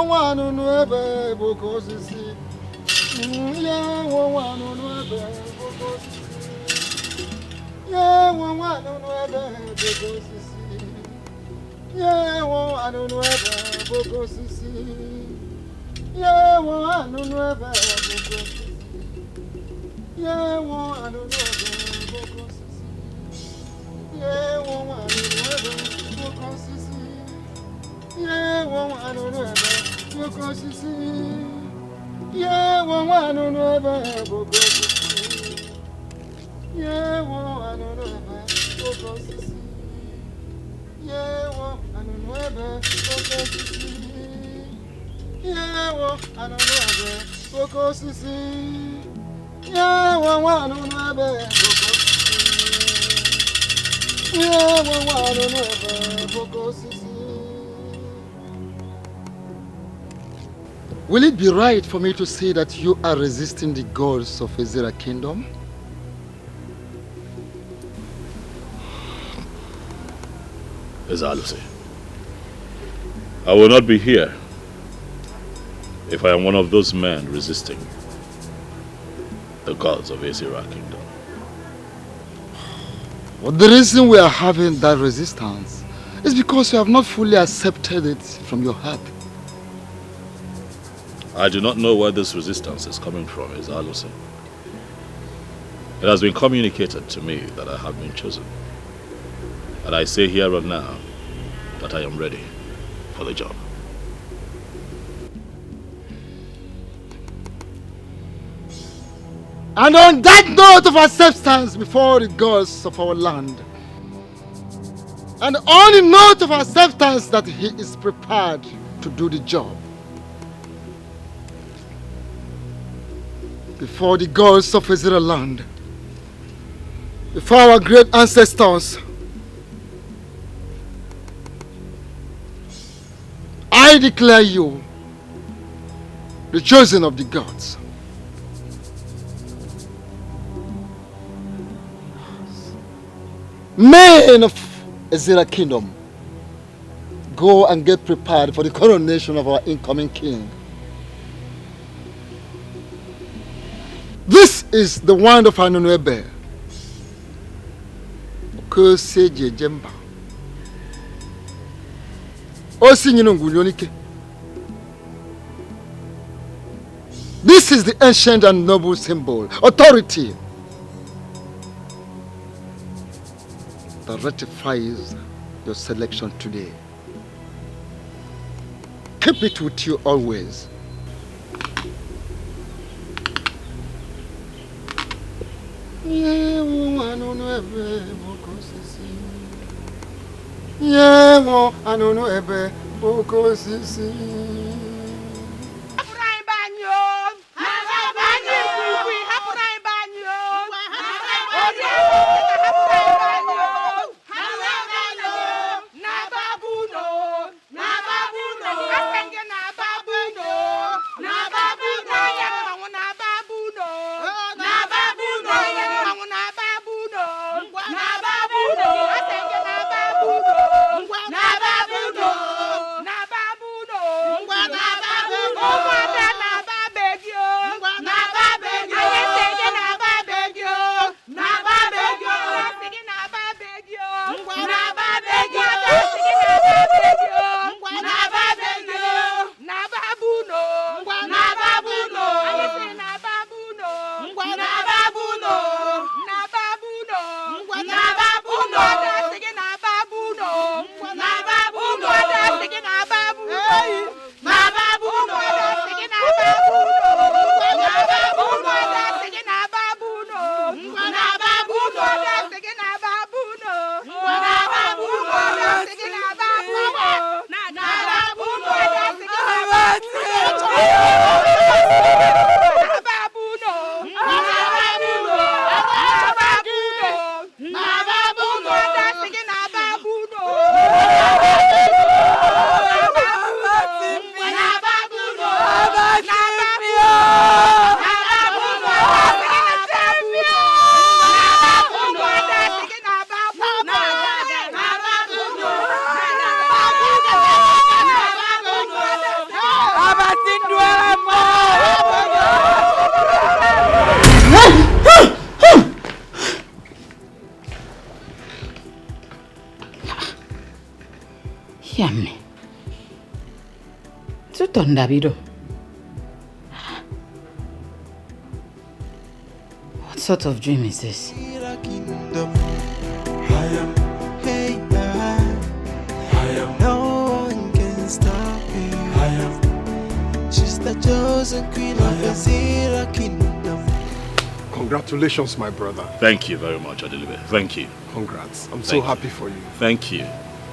one no ebe bokosisi. Yeah, one no ebe bokosisi. Yeah, one no ebe bokosisi. Yeah, one no ebe bokosisi. Yeah, one no ebe bokosisi. Yeah, one no ebe bokosisi. Yeah, one no ebe bokosisi. Yeah, one no ebe bokosisi. Yeah, one no ebe bokosisi. Yeah, one no ebe bokosisi. Yeah, one no ebe bokosisi. Yeah, one no ebe bokosisi. Yeah, one no ebe bokosisi. Yeah, one no ebe bokosisi. Will it be right for me to say that you are resisting the gods of Ezra Kingdom? Alichi, I will not be here if I am one of those men resisting the gods of Ezra Kingdom. Well, the reason we are having that resistance is because you have not fully accepted it from your heart. I do not know where this resistance is coming from, Alichi. It has been communicated to me that I have been chosen. And I say here and now that I am ready for the job. And on that note of acceptance before the gods of our land, and on the note of acceptance that he is prepared to do the job, before the gods of Israel land, before our great ancestors, I declare you the chosen of the gods. Men of Ezra Kingdom, go and get prepared for the coronation of our incoming king. This is the wand of Anunuebe. Okoseje Jemba. This is the ancient and noble symbol, authority, that ratifies your selection today. Keep it with you always. Yeah, I don't know ebe bokosisi. Yummy. Davido. What sort of dream is this? No one can stop me. She's the chosen queen of Azira kingdom. Congratulations, my brother. Thank you very much, Adelibe. Thank you. Congrats. I'm so happy for you. Thank you.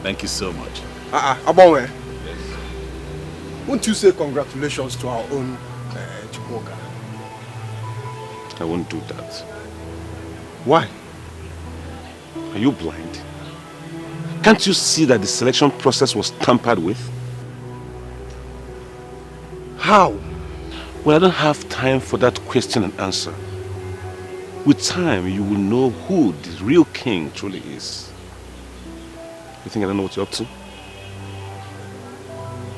Thank you so much. Abonwe. Yes. Won't you say congratulations to our own Chukwuka? I won't do that. Why? Are you blind? Can't you see that the selection process was tampered with? How? Well, I don't have time for that question and answer. With time, you will know who the real king truly is. You think I don't know what you're up to?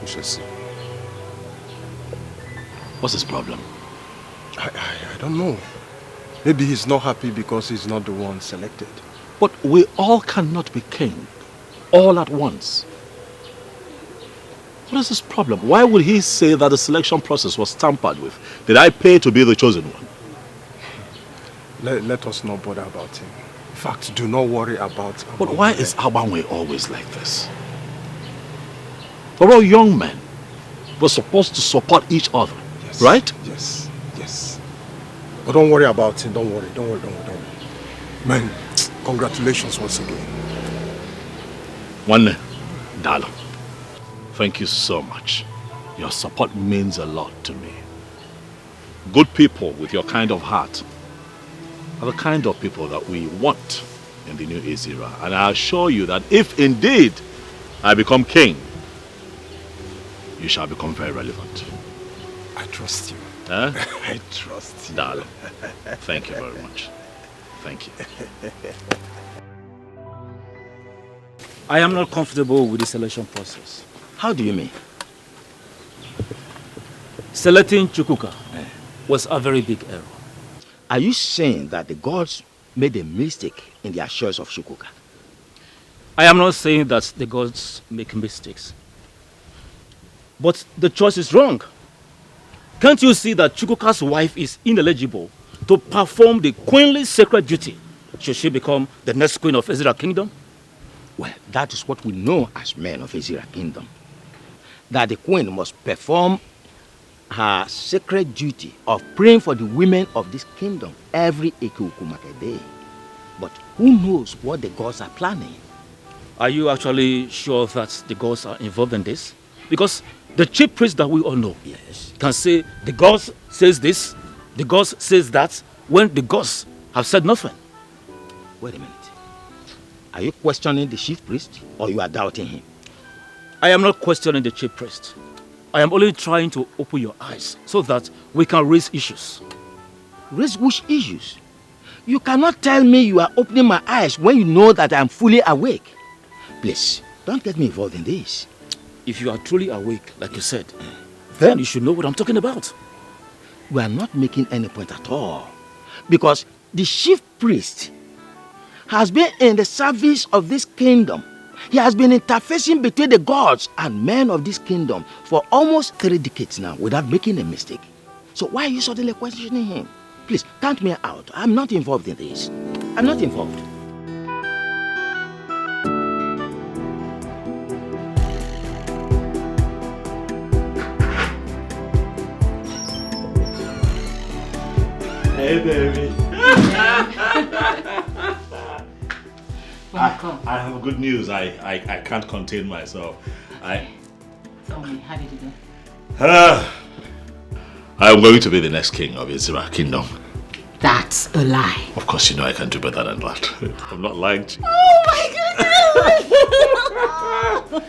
We shall see. What's his problem? I don't know. Maybe he's not happy because he's not the one selected. But we all cannot be king all at once. What is his problem? Why would he say that the selection process was tampered with? Did I pay to be the chosen one? Let us not bother about him. In fact, do not worry about him. But why is Abanwe always like this? We're all young men. We're supposed to support each other, yes, right? Yes, yes. But don't worry about him. Don't worry. Man, congratulations once again. One, Dalo, thank you so much. Your support means a lot to me. Good people with your kind of heart are the kind of people that we want in the new Azira. And I assure you that if indeed I become king, you shall become very relevant. I trust you. Huh? I trust you. Darling, thank you very much. Thank you. I am not comfortable with the selection process. How do you mean? Selecting Chukwuka was a very big error. Are you saying that the gods made a mistake in their choice of Chukwuka? I am not saying that the gods make mistakes. But the choice is wrong. Can't you see that Chukwuka's wife is ineligible to perform the queenly sacred duty should she become the next queen of Azira Kingdom? Well, that is what we know as men of Azira Kingdom. That the queen must perform her sacred duty of praying for the women of this kingdom every Ekukumake day. But who knows what the gods are planning? Are you actually sure that the gods are involved in this? Because the chief priest that we all know can say the gods says this, the gods says that, when the gods have said nothing. Wait a minute. Are you questioning the chief priest or you are doubting him? I am not questioning the chief priest. I am only trying to open your eyes so that we can raise issues. Raise which issues? You cannot tell me you are opening my eyes when you know that I am fully awake. Please, don't get me involved in this. If you are truly awake, like you said, then you should know what I'm talking about. We are not making any point at all. Because the chief priest has been in the service of this kingdom. He has been interfacing between the gods and men of this kingdom for almost 3 decades now without making a mistake. So why are you suddenly questioning him? Please, count me out. I'm not involved in this. I'm not involved. Hey, baby. I have good news. I can't contain myself. Tell me, how did it go? I'm going to be the next king of Azira Kingdom. That's a lie. Of course, you know I can do better than that. I'm not lying to you. Oh my goodness!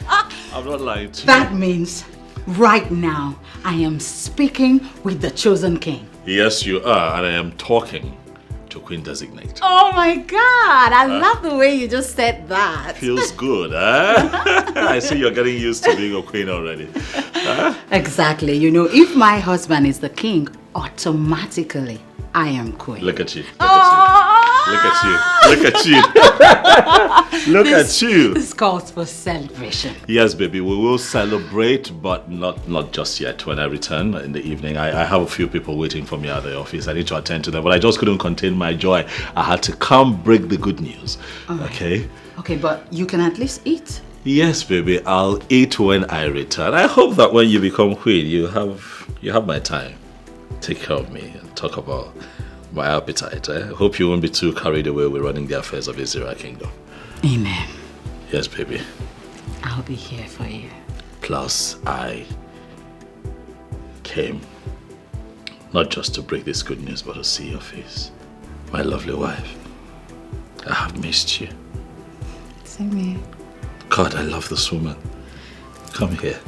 I'm not lying to you. That means right now I am speaking with the chosen king. Yes, you are, and I am talking to Queen Designate. Oh my God! I love the way you just said that. Feels good, huh? I see you're getting used to being a queen already. Huh? Exactly. You know, if my husband is the king, automatically I am queen. Look at you. Look Look at you. Look at you. Look at you. This calls for celebration. Yes, baby, we will celebrate, but not just yet. When I return in the evening, I have a few people waiting for me at the office. I need to attend to them, but I just couldn't contain my joy. I had to come break the good news. Okay? Okay, but you can at least eat. Yes, baby, I'll eat when I return. I hope that when you become queen, you have my time. Take care of me and talk about my appetite. I hope you won't be too carried away with running the affairs of Israel Kingdom. Amen. Yes, baby. I'll be here for you. Plus, I came not just to break this good news, but to see your face. My lovely wife. I have missed you. Same here. God, I love this woman. Come here.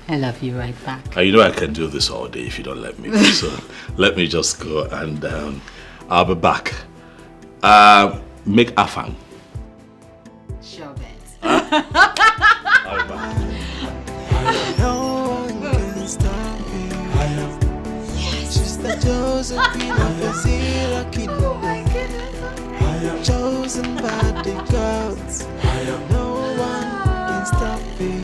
I love you right back. You know I can do this all day if you don't let me. So let me just go and I'll be back. Make afang. Sure bet. I'll be back. No one can stop me. She's the chosen queen of Azira Kingdom. Oh my goodness. Chosen by the gods. No one can stop me.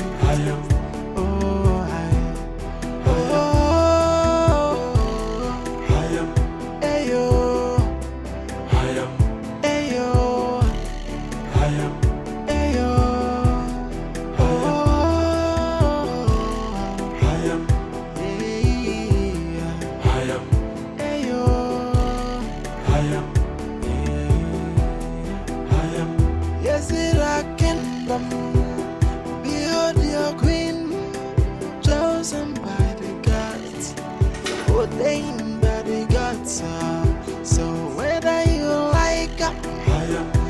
So whether you like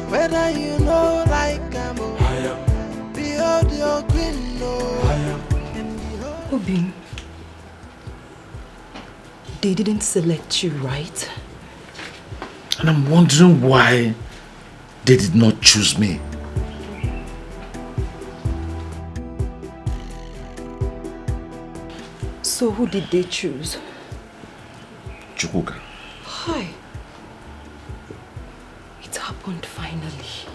whether you know like behold your queen, Obin, they didn't select you, right? And I'm wondering why they did not choose me. So who did they choose? Chukwuka. Hi. It happened finally.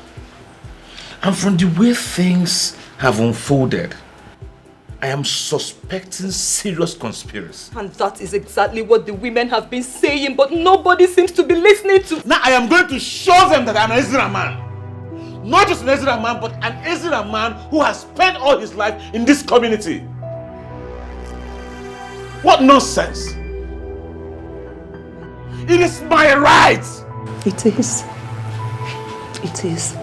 And from the way things have unfolded, I am suspecting serious conspiracy. And that is exactly what the women have been saying, but nobody seems to be listening to. Now I am going to show them that I'm an Ezra man. Not just an Ezra man, but an Ezra man who has spent all his life in this community. What nonsense! It is my right! It is. It is.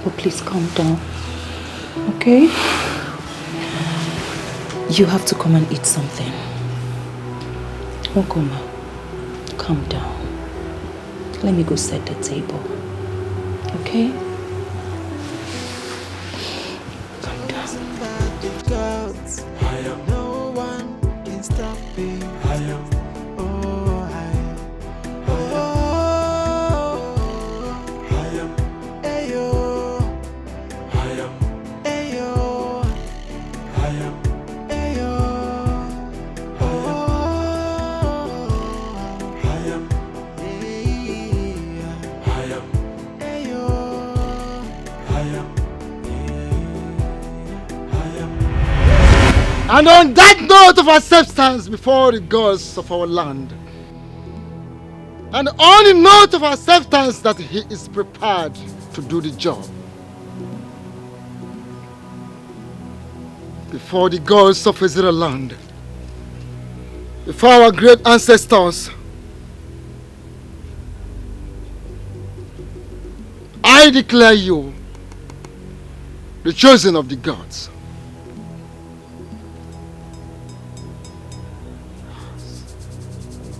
But please calm down. Okay? You have to come and eat something. Okoma, calm down. Let me go set the table. Okay? Calm down. No one can stop me. And on that note of acceptance before the gods of our land, and on the note of acceptance that he is prepared to do the job, before the gods of Israel land, before our great ancestors, I declare you the chosen of the gods.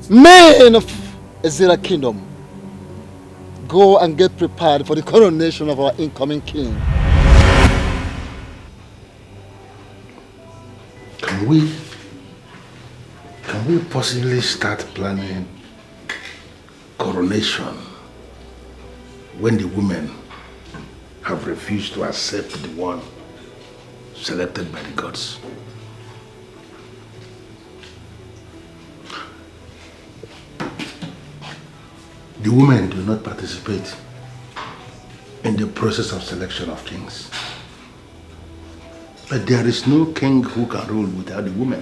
Men of Azira Kingdom, go and get prepared for the coronation of our incoming king. Can we possibly start planning coronation when the women have refused to accept the one selected by the gods? The women do not participate in the process of selection of kings. But there is no king who can rule without the women.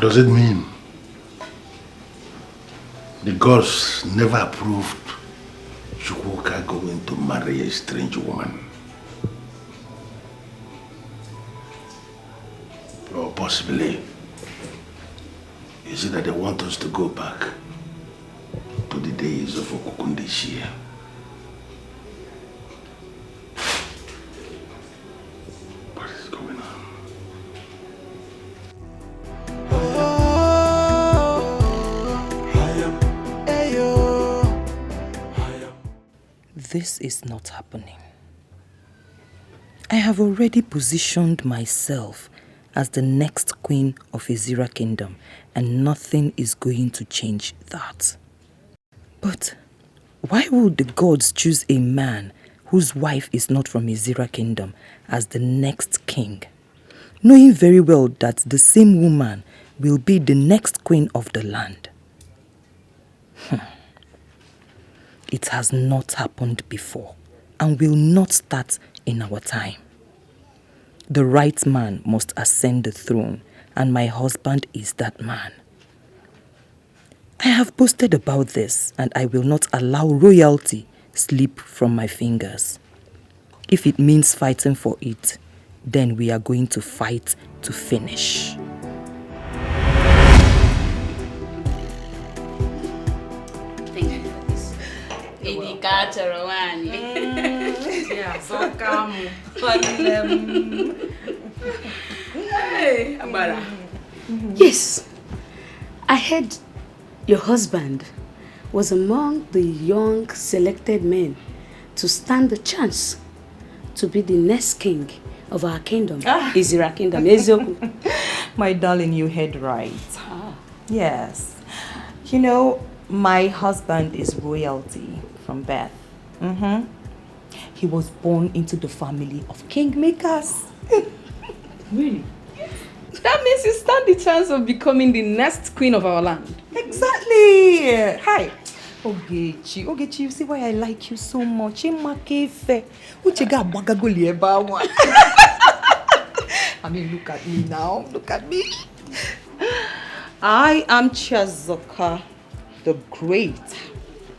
Does it mean the gods never approved Chukwuka going to marry a strange woman? Or possibly, is it that they want us to go back to the days of Okukundeshia? What is going on? This is not happening. I have already positioned myself as the next queen of Ezira Kingdom, and nothing is going to change that. But why would the gods choose a man whose wife is not from Ezira Kingdom as the next king, knowing very well that the same woman will be the next queen of the land? It has not happened before and will not start in our time. The right man must ascend the throne, and my husband is that man. I have boasted about this, and I will not allow royalty slip from my fingers. If it means fighting for it, then we are going to fight to finish. Thank you for this. Indicator one. Yeah, so calm. Hey, Amara. Yes, I heard your husband was among the young selected men to stand the chance to be the next king of our kingdom, Ezira Kingdom. My darling, you heard right. Yes. You know, my husband is royalty from birth. He was born into the family of kingmakers. Really? That means you stand the chance of becoming the next queen of our land. Exactly. Hi. Ogechi, you see why I like you so much. I mean, look at me now. Look at me. I am Chizoka the Great.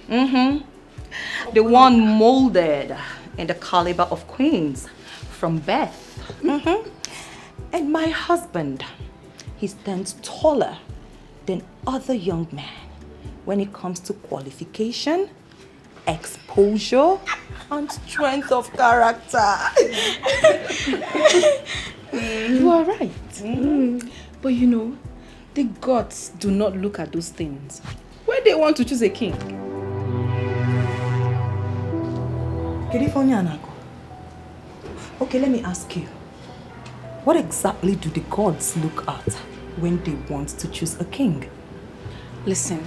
The one molded in the caliber of queens from birth. And my husband, he stands taller than other young men when it comes to qualification, exposure, and strength of character. You are right. But you know, the gods do not look at those things when they want to choose a king. Okay, let me ask you. What exactly do the gods look at when they want to choose a king? Listen,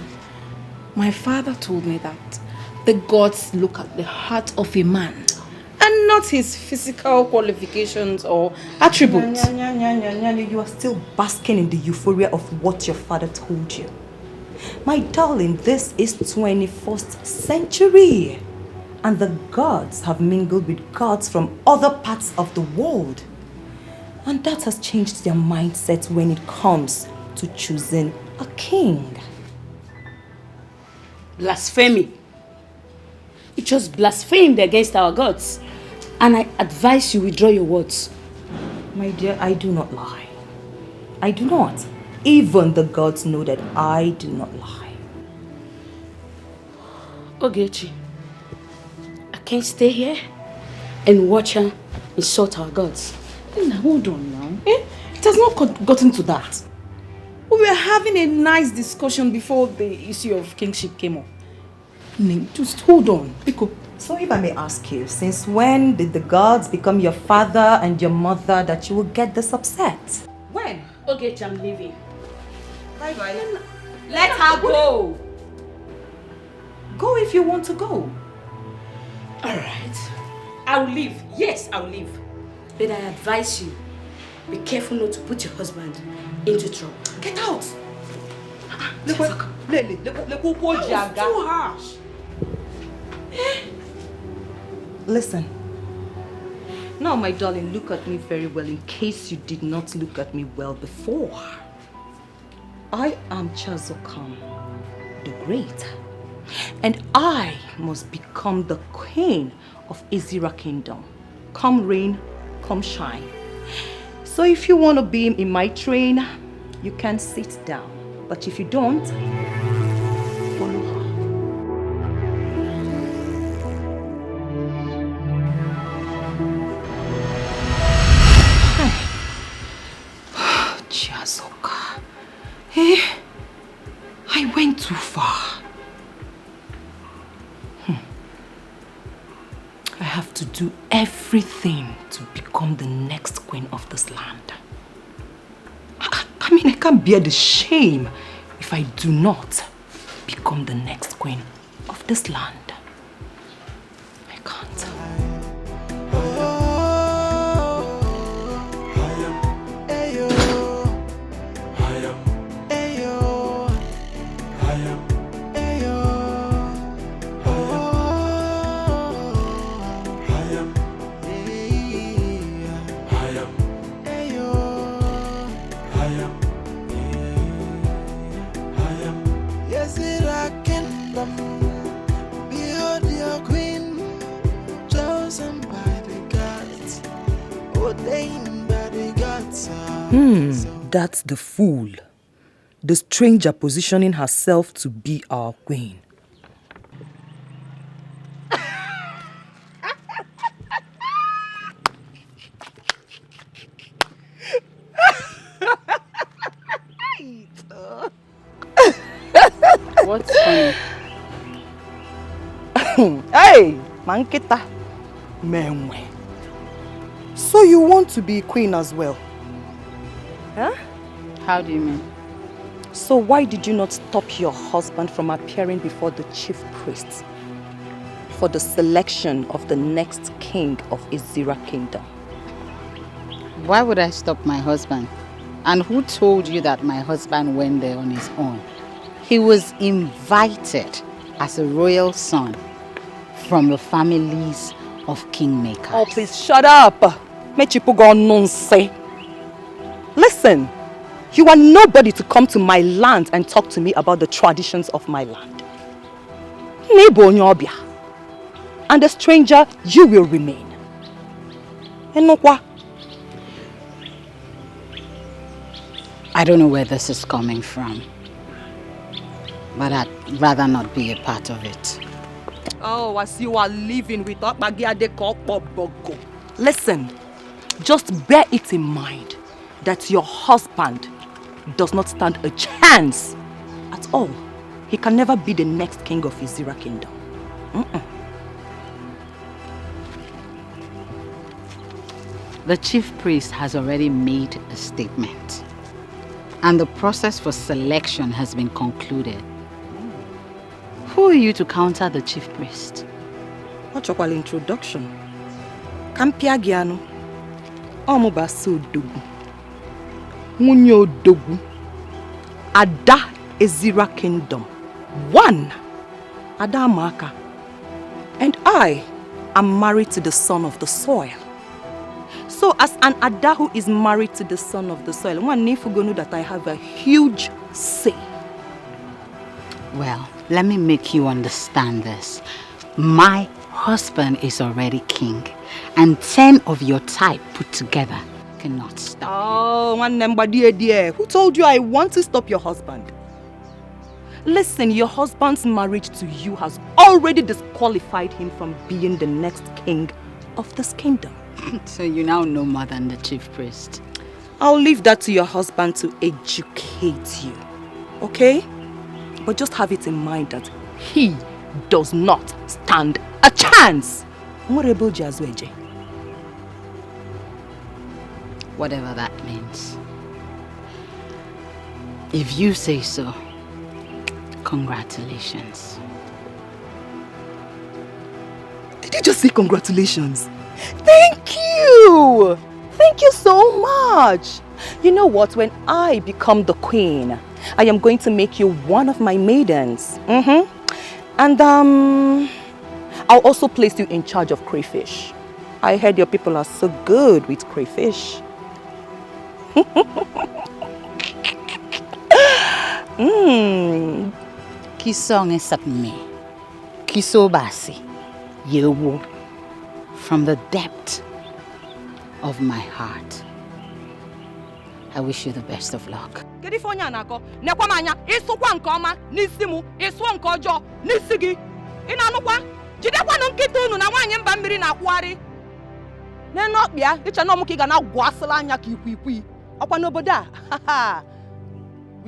my father told me that the gods look at the heart of a man and not his physical qualifications or attributes. You are still basking in the euphoria of what your father told you. My darling, this is 21st century. And the gods have mingled with gods from other parts of the world. And that has changed their mindset when it comes to choosing a king. Blasphemy. You just blasphemed against our gods. And I advise you withdraw your words. My dear, I do not lie. I do not. Even the gods know that I do not lie. Ogechi, I can't stay here and watch her insult our gods. Now, hold on now. It has not gotten to that. We were having a nice discussion before the issue of kingship came up. Just hold on. Pico. So if I may ask you, since when did the gods become your father and your mother that you will get this upset? When? Ogechi, I'm leaving. Bye-bye. Let her go. Go if you want to go. Alright. I'll leave. Yes, I'll leave. But I advise you, Be careful not to put your husband into trouble. Get out! Too harsh. Listen. Now, my darling, look at me very well in case you did not look at me well before. I am Chazokam, the Great, and I must become the queen of Ezira Kingdom. Come rain, come shine. So if you want to be in my train, you can sit down. But if you don't, follow her. Chiazoka. Eh? I went too far. I have to do everything to become the next queen of this land. I mean, I can't bear the shame if I do not become the next queen of this land. I can't. That's the fool. The stranger positioning herself to be our queen. What's funny? Hey, Manketa. Menwe. So you want to be queen as well? Huh? How do you mean? So why did you not stop your husband from appearing before the chief priest for the selection of the next king of Ezira Kingdom? Why would I stop my husband? And who told you that my husband went there on his own? He was invited as a royal son from the families of kingmakers. Oh, please shut up! Listen, you are nobody to come to my land and talk to me about the traditions of my land. And a stranger, you will remain. I don't know where this is coming from, but I'd rather not be a part of it. Oh, as you are living with Listen, just bear it in mind that your husband does not stand a chance at all. He can never be the next king of Ezira Kingdom. The chief priest has already made a statement, and the process for selection has been concluded. Who are you to counter the chief priest? What's your introduction? Kampiagiano. Omubasu Dogu. Munyo Dogu. Ada Ezira Kingdom. One. Ada Maka. And I am married to the son of the soil. So as an Ada who is married to the son of the soil, one know that I have a huge say. Well, let me make you understand this. My husband is already king, and 10 of your type put together cannot stop. Oh, one number dear. Who told you I want to stop your husband? Listen, your husband's marriage to you has already disqualified him from being the next king of this kingdom. So you now know more than the chief priest. I'll leave that to your husband to educate you, okay? But just have it in mind that he does not stand a chance. Whatever that means. If you say so, congratulations. Did you just say congratulations? Thank you! Thank you so much. You know what? When I become the queen, I am going to make you one of my maidens. And I'll also place you in charge of crayfish. I heard your people are so good with crayfish. Kisong esapme. Kisobasi. Yewo. From the depth of my heart, I wish you the best of luck. We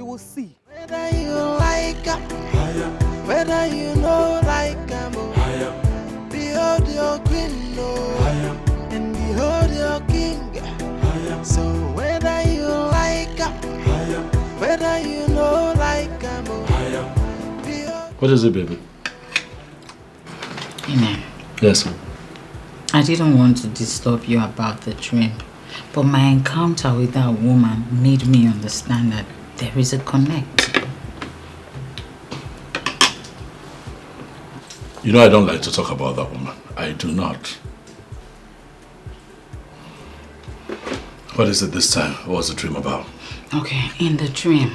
will see. Whether you like her, whether you know like her, behold your queen, and behold your king. So whether you like her, whether you know like her, What is it, baby? Amen. Yes, sir. I didn't want to disturb you about the dream, but my encounter with that woman made me understand that there is a connect. You know I don't like to talk about that woman. I do not. What is it this time? What was the dream about? Okay, in the dream,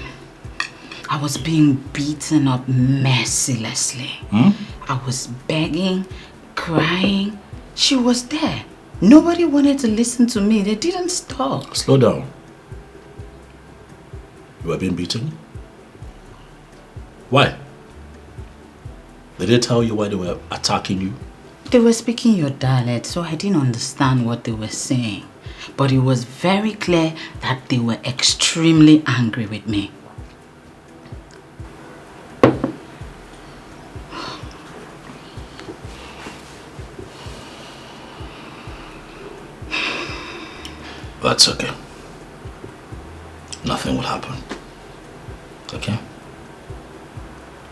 I was being beaten up mercilessly. I was begging, crying. She was there. Nobody wanted to listen to me. They didn't stop. Slow down. You were being beaten? Why? Did they tell you why they were attacking you? They were speaking your dialect, so I didn't understand what they were saying. But it was very clear that they were extremely angry with me. That's okay. Nothing will happen. Okay?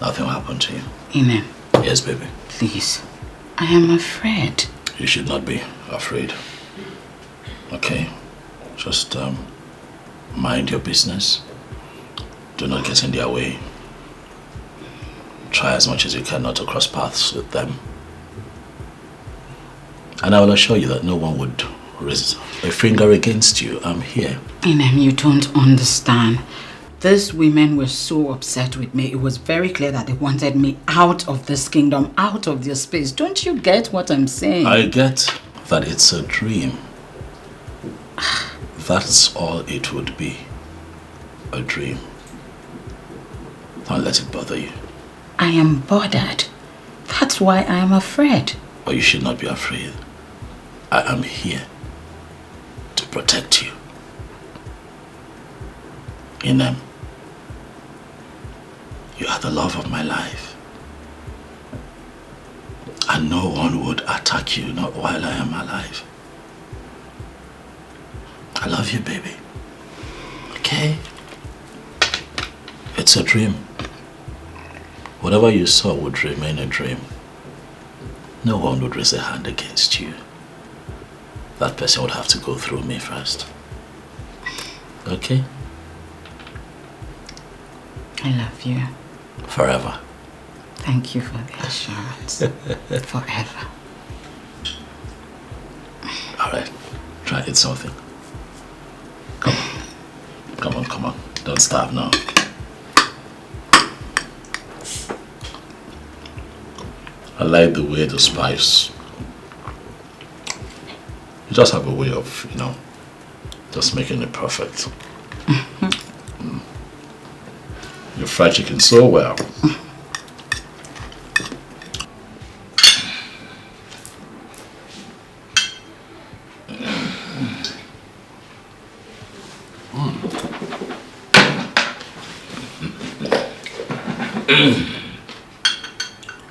Nothing will happen to you. Amen. Yes, baby. Please. I am afraid. You should not be afraid. Okay? Just mind your business. Do not get in their way. Try as much as you can not to cross paths with them. And I will assure you that no one would raise a finger against you. I'm here. Inem, you don't understand. These women were so upset with me. It was very clear that they wanted me out of this kingdom, out of their space. Don't you get what I'm saying? I get that it's a dream. That's all it would be. A dream. Don't let it bother you. I am bothered. That's why I am afraid. But you should not be afraid. I am here to protect you. Inem, you are the love of my life. And no one would attack you, not while I am alive. I love you, baby. Okay? It's a dream. Whatever you saw would remain a dream. No one would raise a hand against you. That person would have to go through me first. Okay? I love you. Forever. Thank you for the assurance. Forever. Alright. Try eat something. Come on. Come on, come on. Don't starve now. I like the way the spice. You just have a way of, just making it perfect. You fry chicken so well.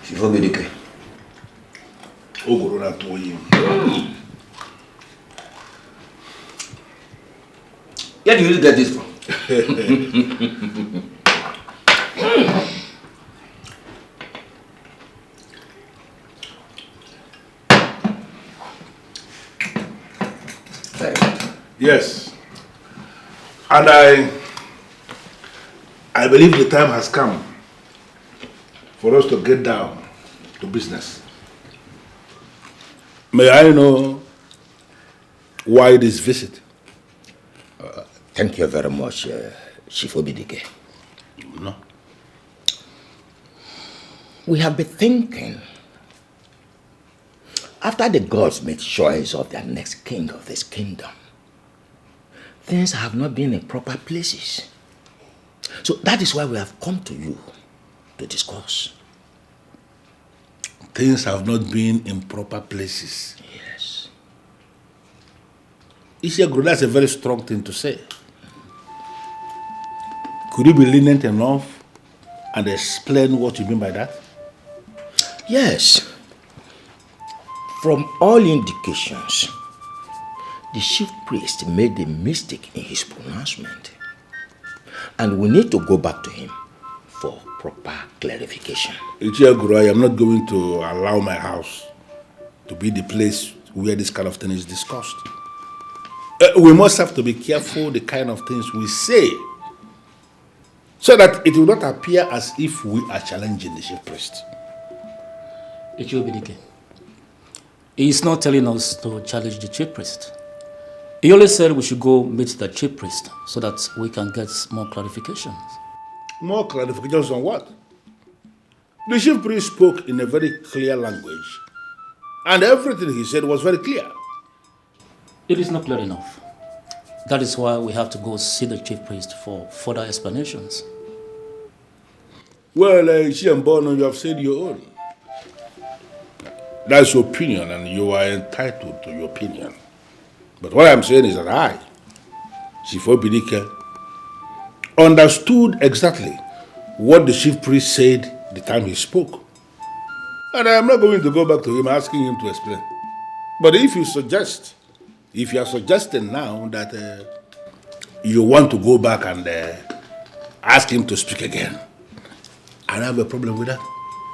Il faut me dire que. Oh, on a tout eu. Where do you get this from? Yes. And I believe the time has come for us to get down to business. May I know why this visit? Thank you very much, Chief Obidike. No. We have been thinking, after the gods made choice of their next king of this kingdom, things have not been in proper places. So that is why we have come to you to discuss. Things have not been in proper places. Yes. Ishiaguru, that's a very strong thing to say. Could you be lenient enough and explain what you mean by that? Yes. From all indications, the chief priest made a mistake in his pronouncement. And we need to go back to him for proper clarification. Ichiaguru, I am not going to allow my house to be the place where this kind of thing is discussed. We must have to be careful the kind of things we say, so that it will not appear as if we are challenging the chief priest. Ichiobidike, he is not telling us to challenge the chief priest. He only said we should go meet the chief priest so that we can get more clarifications. More clarifications on what? The chief priest spoke in a very clear language, and everything he said was very clear. It is not clear enough. That is why we have to go see the chief priest for further explanations. Well, Ishiambono, you have said your own. That's your opinion, and you are entitled to your opinion. But what I'm saying is that I, Chief Obidike, understood exactly what the chief priest said the time he spoke. And I am not going to go back to him asking him to explain. But if you are suggesting now that you want to go back and ask him to speak again, I don't have a problem with that.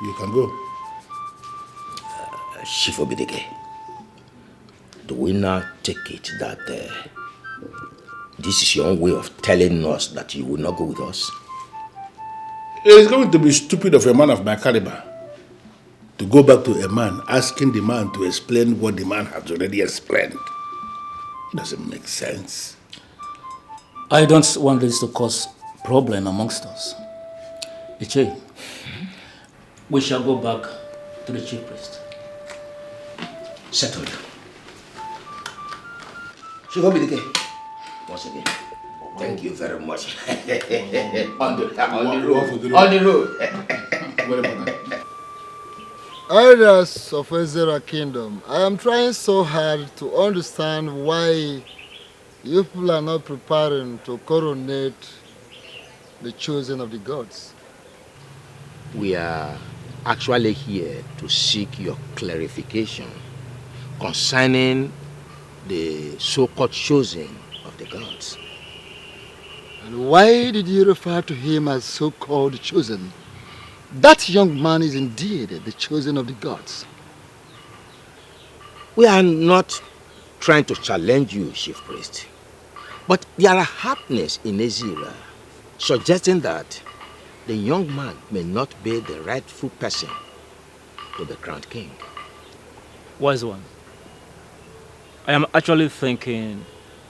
You can go. Chief Obidike, do we now take it that this is your own way of telling us that you will not go with us? It is going to be stupid of a man of my caliber to go back to a man asking the man to explain what the man has already explained. It doesn't make sense. I don't want this to cause problem amongst us. Iche, we shall go back to the chief priest. Settled. Chief Obidike, once again, thank you very much. on the road. Elders of Ezra Kingdom, I am trying so hard to understand why you people are not preparing to coronate the chosen of the gods. We are actually here to seek your clarification concerning the so-called chosen of the gods. And why did you refer to him as so-called chosen? That young man is indeed the chosen of the gods. We are not trying to challenge you, Chief Priest. But there are happenings in Ezra suggesting that the young man may not be the rightful person to be crowned king. Wise one, I am actually thinking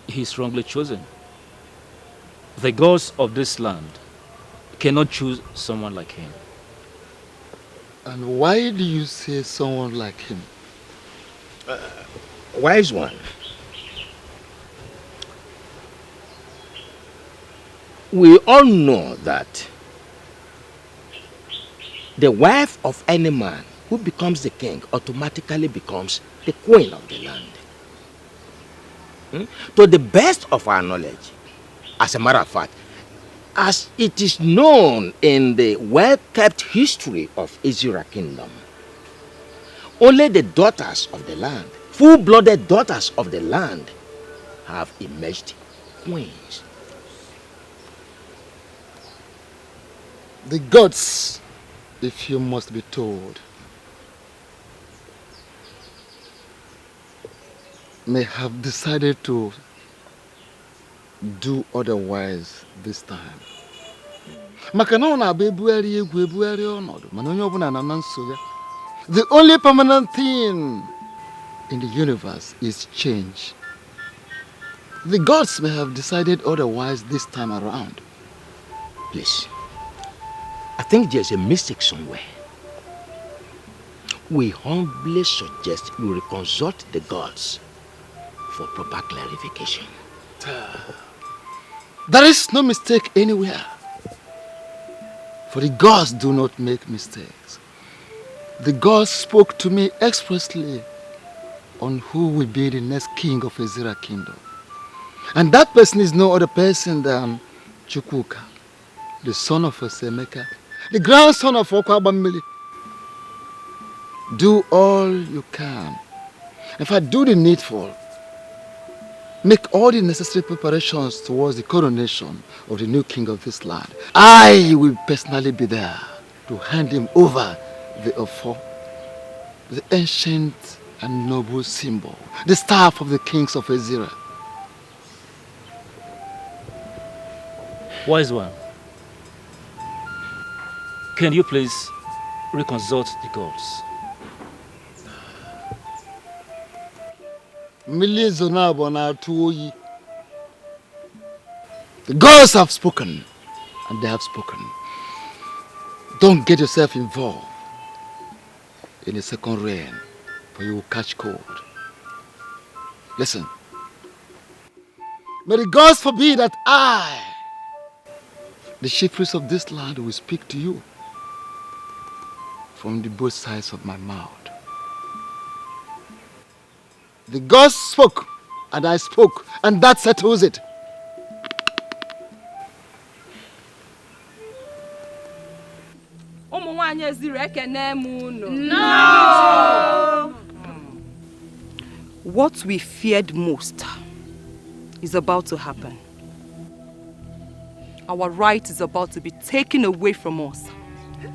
he's wrongly chosen. The gods of this land cannot choose someone like him. And why do you say someone like him? Wise one, we all know that the wife of any man who becomes the king automatically becomes the queen of the land. To the best of our knowledge, as a matter of fact, as it is known in the well-kept history of Ezra Kingdom, only the daughters of the land, full-blooded daughters of the land, have emerged queens. The gods, if you must be told, may have decided to do otherwise this time. Makanona bebuari ebuari onodo. Manonyo na nanso ya. The only permanent thing in the universe is change. The gods may have decided otherwise this time around. Please, I think there's a mistake somewhere. We humbly suggest you reconsult the gods for proper clarification. There is no mistake anywhere. For the gods do not make mistakes. The gods spoke to me expressly on who will be the next king of Ezira kingdom. And that person is no other person than Chukwuka, the son of Osemeka, the grandson of Okwabamili. Do all you can. In fact, do the needful. Make all the necessary preparations towards the coronation of the new king of this land. I will personally be there to hand him over the Ofo, the ancient and noble symbol, the staff of the kings of Ezira. Wise one, can you please reconsult the gods? The gods have spoken, and they have spoken. Don't get yourself involved in a second reign, for you will catch cold. Listen, may the gods forbid that I, the chief priest of this land, will speak to you from the both sides of my mouth. The gods spoke, and I spoke, and that settles it. No! What we feared most is about to happen. Our right is about to be taken away from us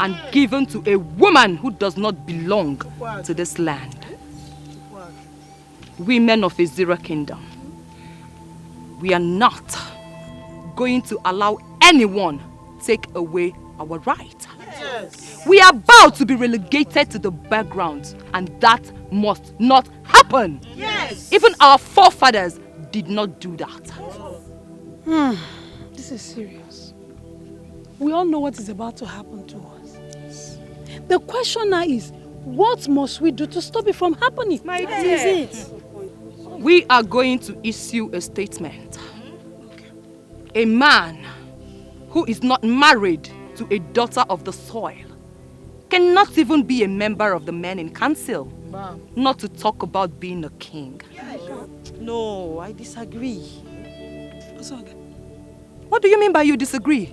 and given to a woman who does not belong to this land. We men of Ezira Kingdom, we are not going to allow anyone take away our right. Yes. We are about to be relegated to the background, and that must not happen. Yes. Even our forefathers did not do that. This is serious. We all know what is about to happen to us. The question now is, what must we do to stop it from happening? My dear. We are going to issue a statement. A man who is not married to a daughter of the soil cannot even be a member of the men in council, not to talk about being a king. No, I disagree. What do you mean by you disagree?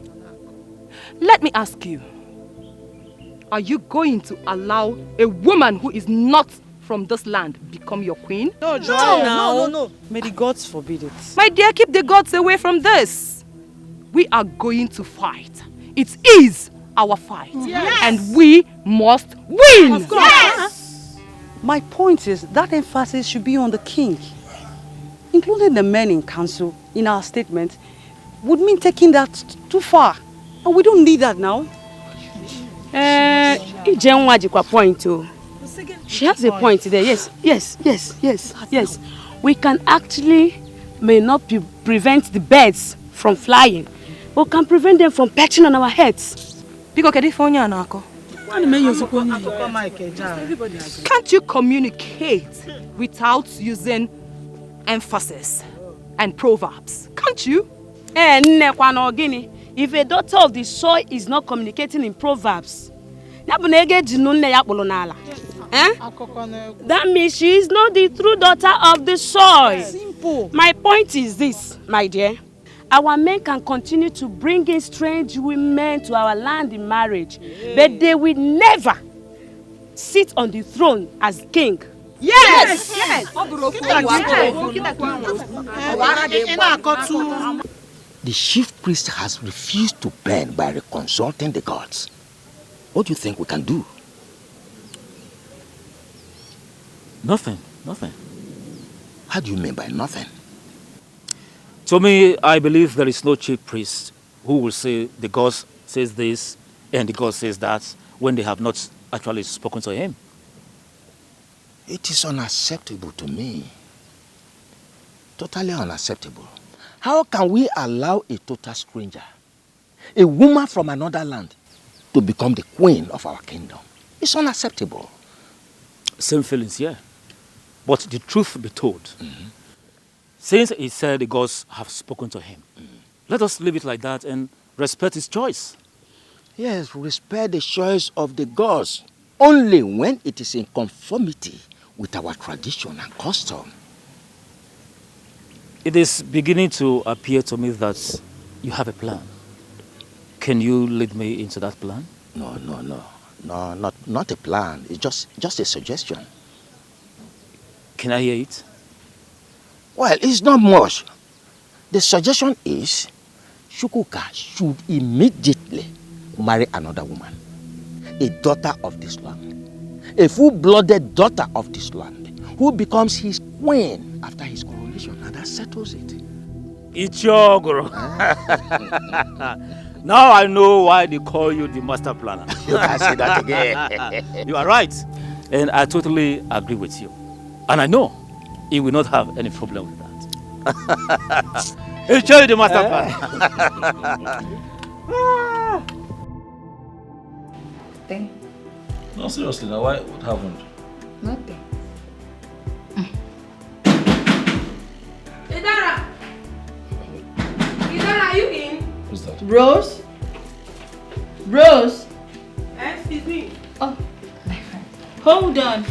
Let me ask you, are you going to allow a woman who is not from this land become your queen? No. May the gods forbid it. My dear, keep the gods away from this. We are going to fight. It is our fight. Yes. And we must win. Of course. Yes. My point is that emphasis should be on the king. Including the men in council in our statement would mean taking that too far. And we don't need that now. Point. She has a point there. Yes. We can actually may not prevent the birds from flying, but can prevent them from perching on our heads. Can't you communicate without using emphasis and proverbs? Can't you? If a daughter of the soil is not communicating in proverbs, that means she is not the true daughter of the soil. Simple. My point is this, my dear. Our men can continue to bring in strange women to our land in marriage, but they will never sit on the throne as king. Yes! The chief priest has refused to burn by reconsulting the gods. What do you think we can do? Nothing. How do you mean by nothing? To me, I believe there is no chief priest who will say the God says this and the God says that when they have not actually spoken to him. It is unacceptable to me. Totally unacceptable. How can we allow a total stranger, a woman from another land, to become the queen of our kingdom? It's unacceptable. Same feelings, yeah. But the truth be told, since he said the gods have spoken to him, let us leave it like that and respect his choice. Yes, respect the choice of the gods only when it is in conformity with our tradition and custom. It is beginning to appear to me that you have a plan. Can you lead me into that plan? No, not a plan. It's just a suggestion. Can I hear it? Well, it's not much. The suggestion is Chukwuka should immediately marry another woman, a daughter of this land, a full-blooded daughter of this land, who becomes his queen after his coronation, and that settles it. Ichogoro. Now I know why they call you the master planner. You can say that again. You are right. And I totally agree with you. And I know he will not have any problem with that. He'll show you the master plan. Nothing. No, seriously, now what happened? Nothing. Idara! Idara, are you in? Who's that? Rose? Rose? Excuse me. Oh, my friend. Hold on.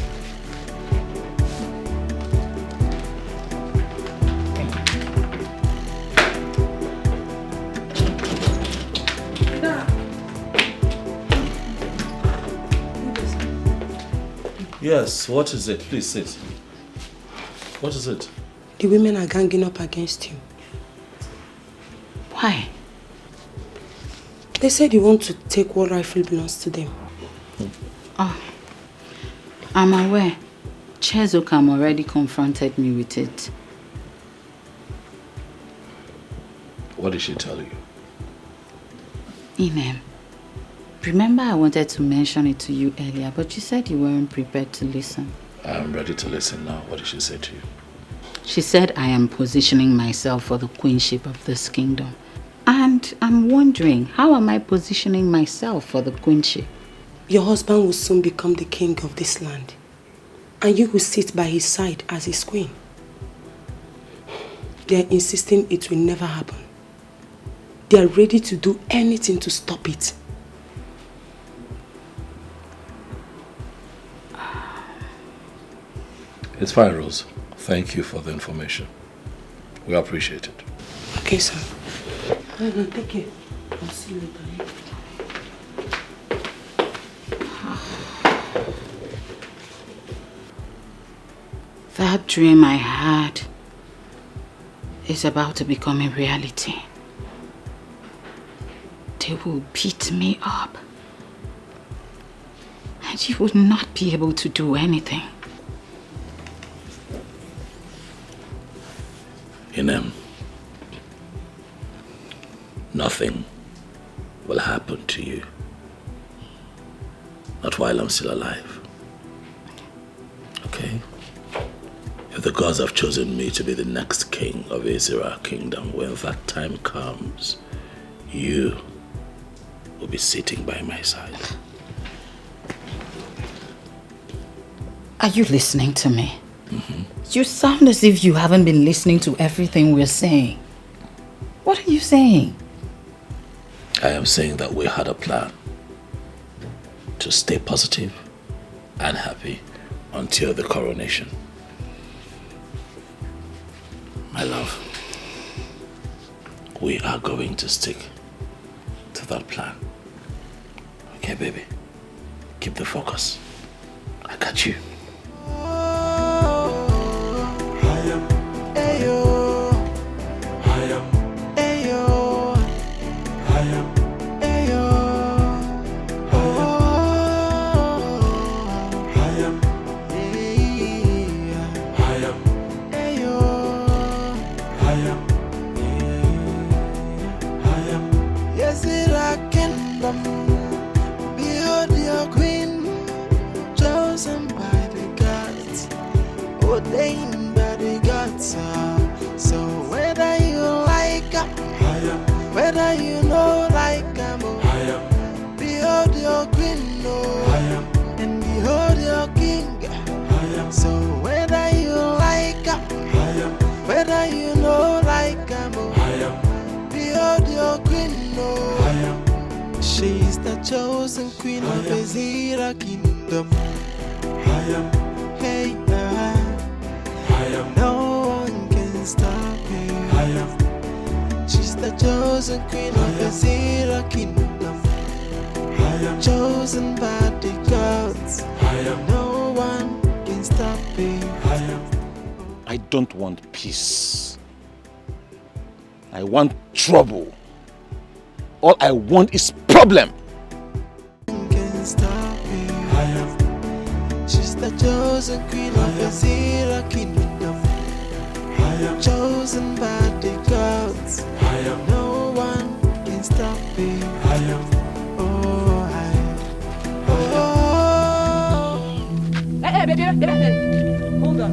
Yes, what is it? Please sit. What is it? The women are ganging up against you. Why? They said you want to take what rightfully belongs to them. Oh, I'm aware. Chezokam already confronted me with it. What did she tell you? Inem, remember I wanted to mention it to you earlier, but you said you weren't prepared to listen. I'm ready to listen now. What did she say to you? She said I am positioning myself for the queenship of this kingdom. And I'm wondering, how am I positioning myself for the queenship? Your husband will soon become the king of this land. And you will sit by his side as his queen. They are insisting it will never happen. They are ready to do anything to stop it. It's fine, Rose. Thank you for the information. We appreciate it. Okay, sir. Take care. I'll see you later. That dream I had is about to become a reality. They will beat me up. And you would not be able to do anything. Inem, nothing will happen to you. Not while I'm still alive. Okay? If the gods have chosen me to be the next king of Israel kingdom, when that time comes, you will be sitting by my side. Are you listening to me? You sound as if you haven't been listening to everything we're saying. What are you saying? I am saying that we had a plan to stay positive and happy until the coronation. My love, we are going to stick to that plan. Okay, baby? Keep the focus. I got you. ordained by the gods. So whether you like her, whether you know like her, behold your queen, and behold your king. So whether you like her, whether you know like her, behold your queen, she is the chosen queen of Ezira kingdom. Hey, no one can stop her. She's the chosen queen of Ezira kingdom. Chosen by the gods. No one can stop her. I don't want peace. I want trouble. All I want is problem. Can stop her. She's the chosen queen of Ezira kingdom. Chosen by the gods. No one can stop her. Hey, baby. Hold on.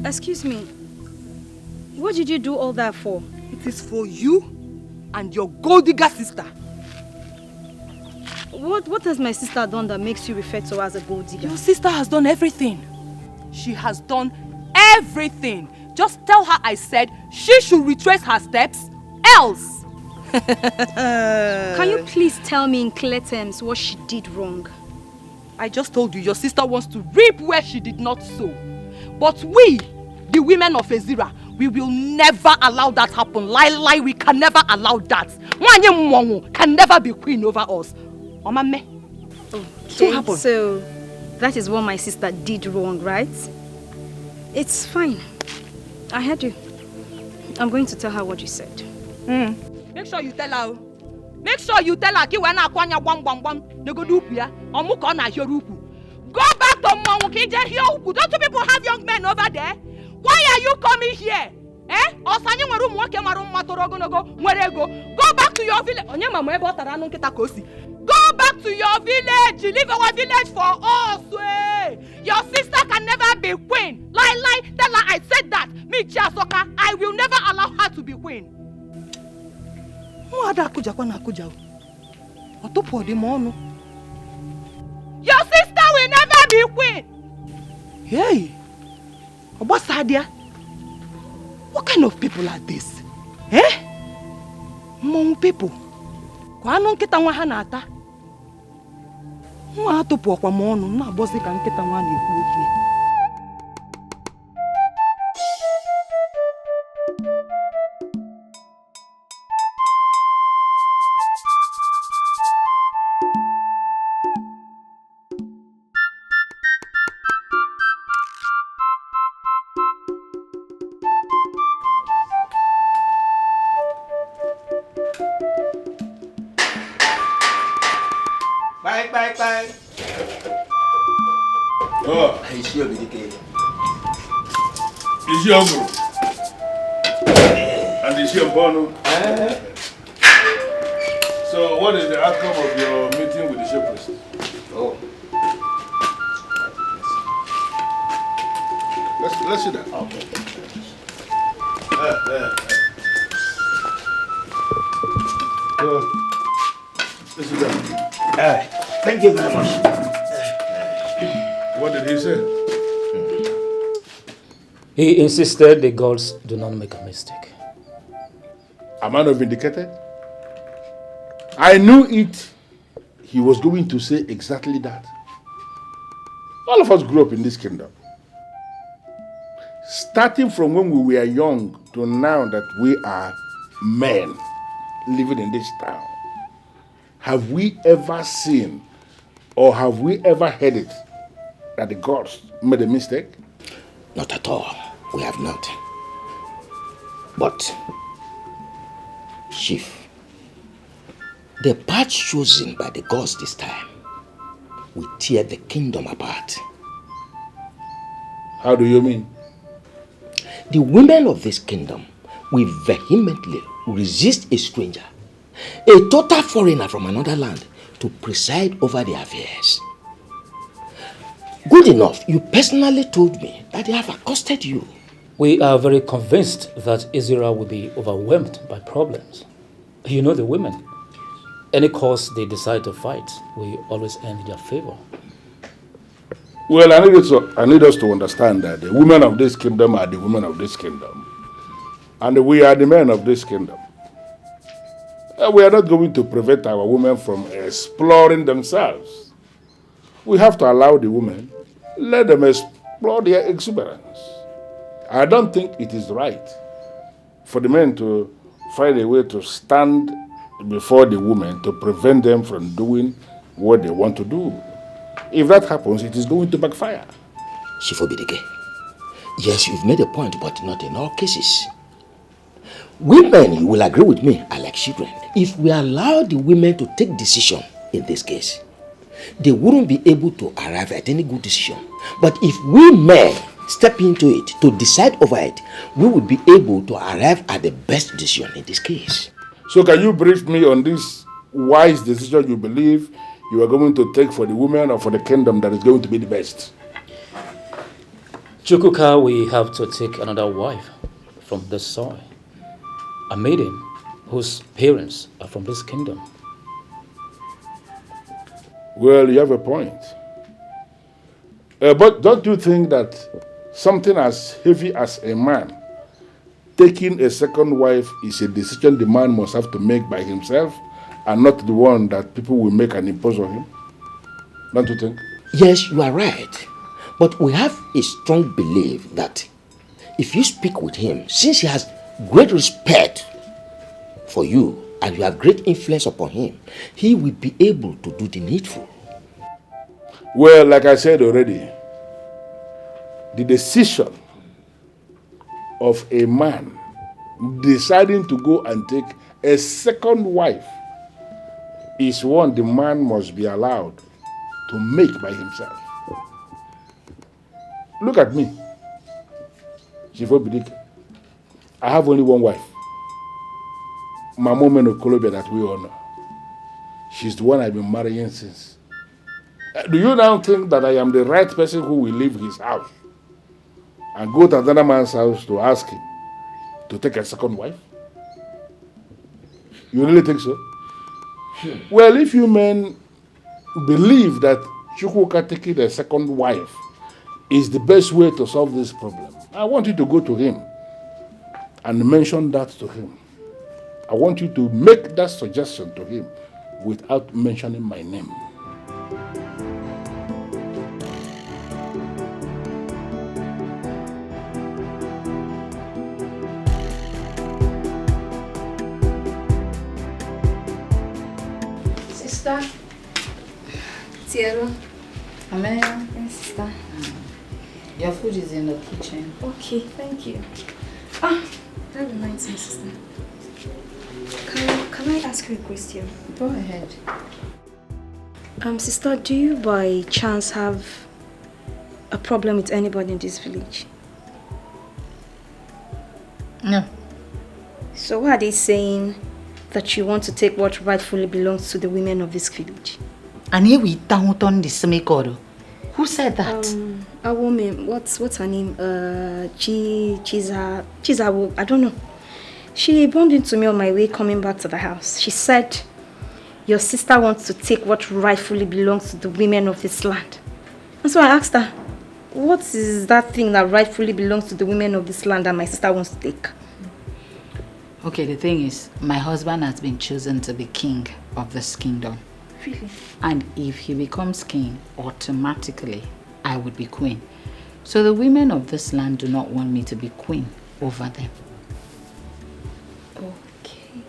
Excuse me. What did you do all that for? It is for you and your gold digger sister. What has my sister done that makes you refer to her as a gold digger? Your sister has done everything. She has done everything. Just tell her I said she should retrace her steps, else. Can you please tell me in clear terms what she did wrong? I just told you your sister wants to reap where she did not sow. But we, the women of Ezira, we will never allow that happen. Lie, we can never allow that. Mwanye can never be queen over us. Okay, so that is what my sister did wrong, right? It's fine. I heard you. I'm going to tell her what you said. Make sure you tell her. Make sure you tell her ki when akwanya gwam negodu upu ya omuko na hiorupu. Go back to Mwangu ki je hiorupu. Don't you people have young men over there? Why are you coming here? Osanye nwere umu nwoke mara mma toro ogologo nwere ego. Go back to your village. Onye mama ebe otara anu nkita ka osi. Go back to your village. Leave our village for us. Your sister can never be queen. Lie. Tell her I said that. Me Chiasoka, I will never allow her to be queen. Your sister will never be queen. Hey, what's Sadia? What kind of people are this? Mong people. Kwa non kita nwa ha na-ata. Nwa atopu okwa m ọnụ na agbozi ka nkita nwa na-ekwu okwu. Bye. Oh, I see you, Edochie. Is your uncle? And is your bono? So, what is the outcome of your meeting with the chief priest? Oh. Let's sit down. Okay. Let's sit down. Thank you very much. What did he say? He insisted the gods do not make a mistake. Am I not vindicated? I knew it. He was going to say exactly that. All of us grew up in this kingdom. Starting from when we were young to now that we are men living in this town. Have we ever seen or have we ever heard it that the gods made a mistake? Not at all. We have not. But, Chief, the path chosen by the gods this time will tear the kingdom apart. How do you mean? The women of this kingdom will vehemently resist a stranger, a total foreigner from another land, to preside over their affairs. Good enough. You personally told me that they have accosted you. We are very convinced that Israel will be overwhelmed by problems. You know the women. Any cause they decide to fight will always end in their favor. Well, I need us to understand that the women of this kingdom are the women of this kingdom. And we are the men of this kingdom. We are not going to prevent our women from exploring themselves. We have to allow the women, let them explore their exuberance. I don't think it is right for the men to find a way to stand before the women to prevent them from doing what they want to do. If that happens, it is going to backfire. Shifobidike, yes, you've made a point, but not in all cases. Women, you will agree with me, are like children. If we allow the women to take decision in this case, they wouldn't be able to arrive at any good decision. But if we men step into it to decide over it, we would be able to arrive at the best decision in this case. So can you brief me on this wise decision you believe you are going to take for the women or for the kingdom that is going to be the best? Chukwuka, we have to take another wife from this soil. A maiden whose parents are from this kingdom. Well, you have a point. But don't you think that something as heavy as a man taking a second wife is a decision the man must have to make by himself and not the one that people will make and impose on him? Don't you think? Yes, you are right. But we have a strong belief that if you speak with him, since he has great respect for you and you have great influence upon him, he will be able to do the needful. Well, like I said already, the decision of a man deciding to go and take a second wife is one the man must be allowed to make by himself. Look at me. I have only one wife. My mom in Colombia that we honor. She's the one I've been marrying since. Do you now think that I am the right person who will leave his house and go to another man's house to ask him to take a second wife? You really think so? Well, if you men believe that Chukwuka taking a second wife is the best way to solve this problem, I want you to go to him and mention that to him. I want you to make that suggestion to him without mentioning my name. Sister. Tiero. Amelia. Yes, sister. Your food is in the kitchen. Okay, thank you. That reminds me, sister. Can I ask you a question? Go ahead. Sister, do you by chance have a problem with anybody in this village? No. So why are they saying that you want to take what rightfully belongs to the women of this village? And here we down on the semicoro. Who said that? A woman. What's her name? Chizzy, I don't know. She bumped into me on my way coming back to the house. She said, your sister wants to take what rightfully belongs to the women of this land. And so I asked her, what is that thing that rightfully belongs to the women of this land that my sister wants to take? Okay, the thing is, my husband has been chosen to be king of this kingdom. Really? And if he becomes king, automatically, I would be queen. So the women of this land do not want me to be queen over them. Okay.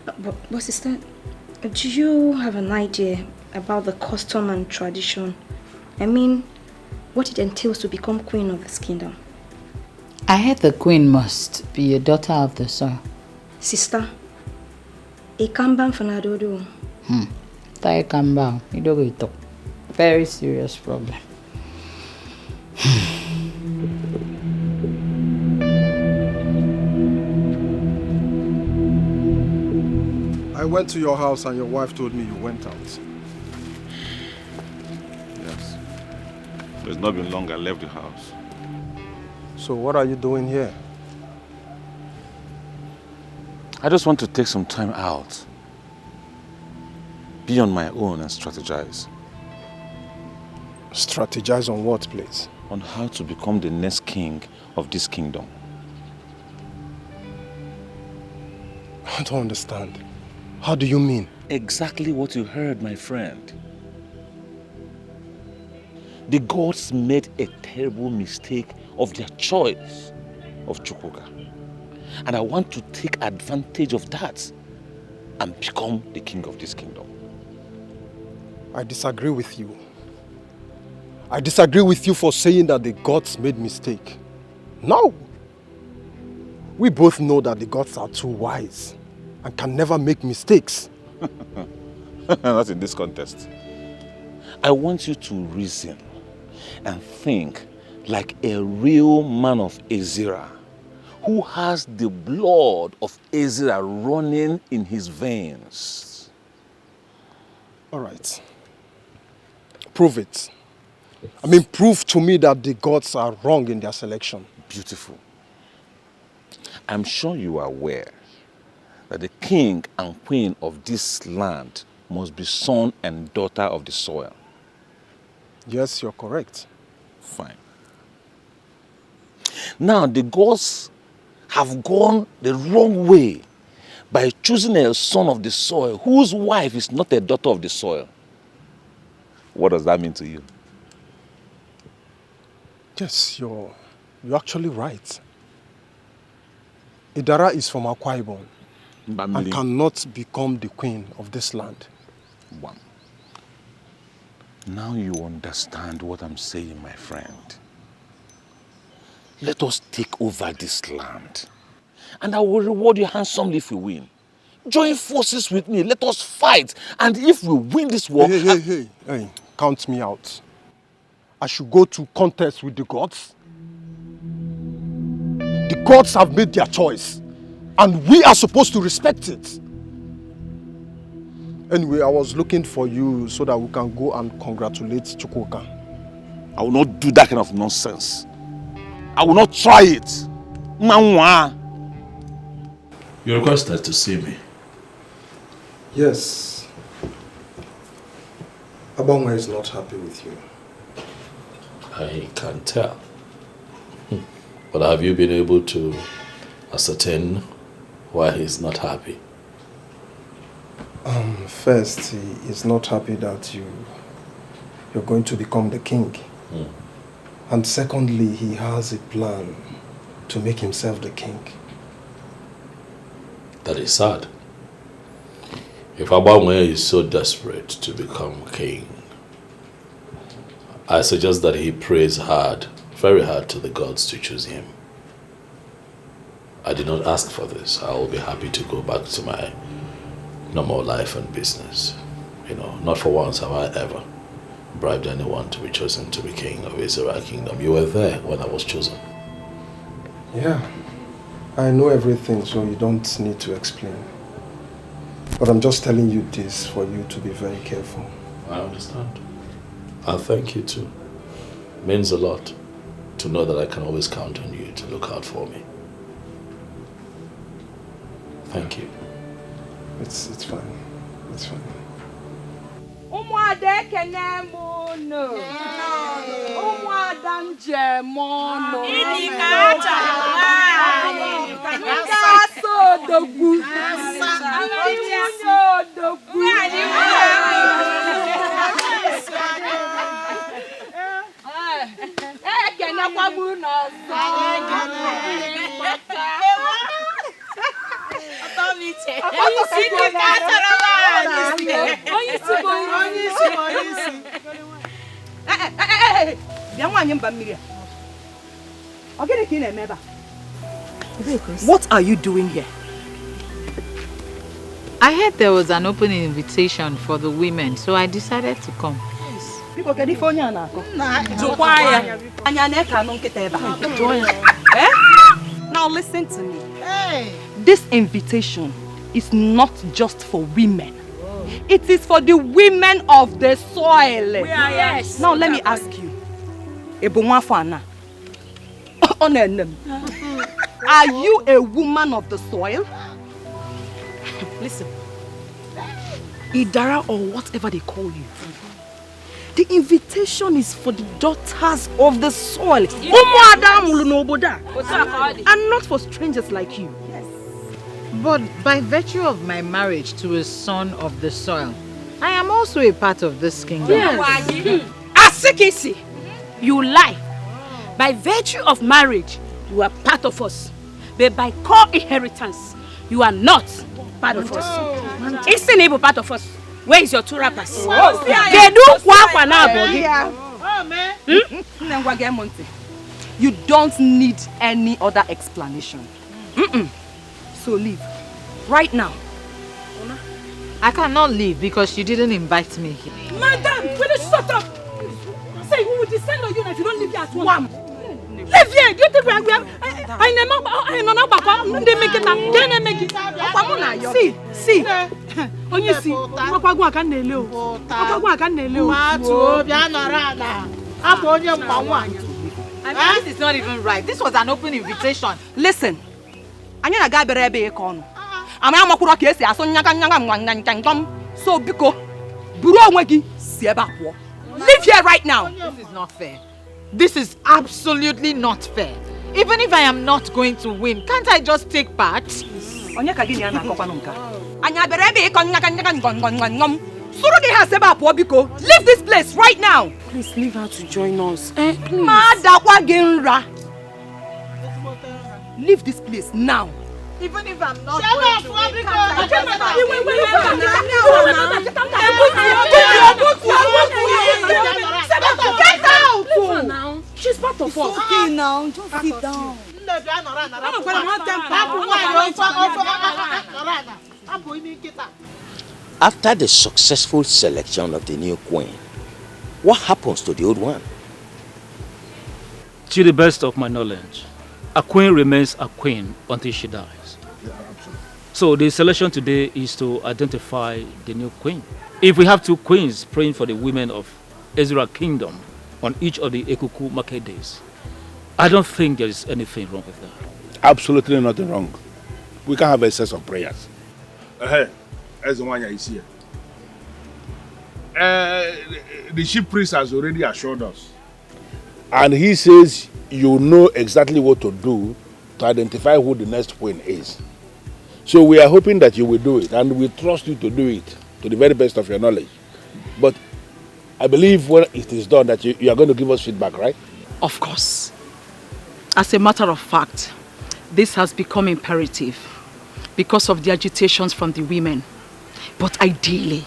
But sister, do you have an idea about the custom and tradition? I mean, what it entails to become queen of this kingdom? I heard the queen must be a daughter of the soil. Sister, a kamban fanadodo. Tai kamba, you don't talk. Very serious problem. I went to your house and your wife told me you went out. Yes. It's not been long I left the house. So what are you doing here? I just want to take some time out. Be on my own and strategize. Strategize on what, please? On how to become the next king of this kingdom. I don't understand. How do you mean? Exactly what you heard, my friend. The gods made a terrible mistake of their choice of Chukwuka. And I want to take advantage of that and become the king of this kingdom. I disagree with you. I disagree with you for saying that the gods made mistake. No! We both know that the gods are too wise and can never make mistakes. Not in this context. I want you to reason and think like a real man of Ezra who has the blood of Ezra running in his veins. All right. Prove it. I mean, prove to me that the gods are wrong in their selection. Beautiful. I'm sure you are aware that the king and queen of this land must be son and daughter of the soil. Yes, you're correct. Fine. Now, the gods have gone the wrong way by choosing a son of the soil whose wife is not a daughter of the soil. What does that mean to you? Yes, you're actually right. Idara is from Akwa Ibom and cannot become the queen of this land. One. Now you understand what I'm saying, my friend. Let us take over this land. And I will reward you handsomely if we win. Join forces with me. Let us fight. And if we win this war... Hey, count me out. I should go to contest with the gods. The gods have made their choice. And we are supposed to respect it. Anyway, I was looking for you so that we can go and congratulate Chukwuka. I will not do that kind of nonsense. I will not try it. Manwa. You requested to see me. Yes. Abongwa is not happy with you. I can tell. But have you been able to ascertain why he's not happy? First, he is not happy that you're going to become the king. And secondly, he has a plan to make himself the king. That is sad. If Abangwe is so desperate to become king, I suggest that he prays hard, very hard to the gods to choose him. I did not ask for this. I will be happy to go back to my normal life and business. You know, not for once have I ever bribed anyone to be chosen to be king of Israel kingdom. You were there when I was chosen. Yeah, I know everything, so you don't need to explain. But I'm just telling you this for you to be very careful. I understand. And thank you too. It means a lot to know that I can always count on you to look out for me. Thank you. It's fine. It's fine. Umuade kenemono. Umuada njemono. Idikacha. Ndaso dogu. Ndaso dogu. Kenakwa buno. What are you doing here? I heard there was an open invitation for the women, so I decided to come. Now listen to me. This invitation is not just for women. It is for the women of the soil. Yes. Now let me ask you. Are you a woman of the soil? Listen, Idara or whatever they call you, the invitation is for the daughters of the soil. And not for strangers like you. But by virtue of my marriage to a son of the soil, I am also a part of this kingdom. Yes. Asikisi, you lie. By virtue of marriage, you are part of us. But by core inheritance, you are not part of us. Isn't able part of us. Where is your two rappers? You don't need any other explanation. So leave. Right now. I cannot leave because you didn't invite me here. Madam, will you shut up? Say, we will descend on you if you don't leave here at once. Leave here! Do you think we are... See. Only see. This is not even right. This was an open invitation. Listen. So, Biko, leave here right now. This is not fair. This is absolutely not fair. Even if I am not going to win, can't I just take part? Leave this place right now. Please leave her to join us. Please. Leave this place now. Even if I'm not Get out! Leave her now. She's part of us. Okay now, just sit down. After the successful selection of the new queen, what happens to the old one? To the best of my knowledge, a queen remains a queen until she dies. So the selection today is to identify the new queen. If we have two queens praying for the women of Ezra Kingdom on each of the Ekuku market days, I don't think there is anything wrong with that. Absolutely nothing wrong. We can have a set of prayers. Hey, as the one is here. The chief priest has already assured us. And he says you know exactly what to do to identify who the next queen is. So we are hoping that you will do it, and we trust you to do it to the very best of your knowledge. But I believe when it is done that you are going to give us feedback, right? Of course. As a matter of fact, this has become imperative because of the agitations from the women. But ideally,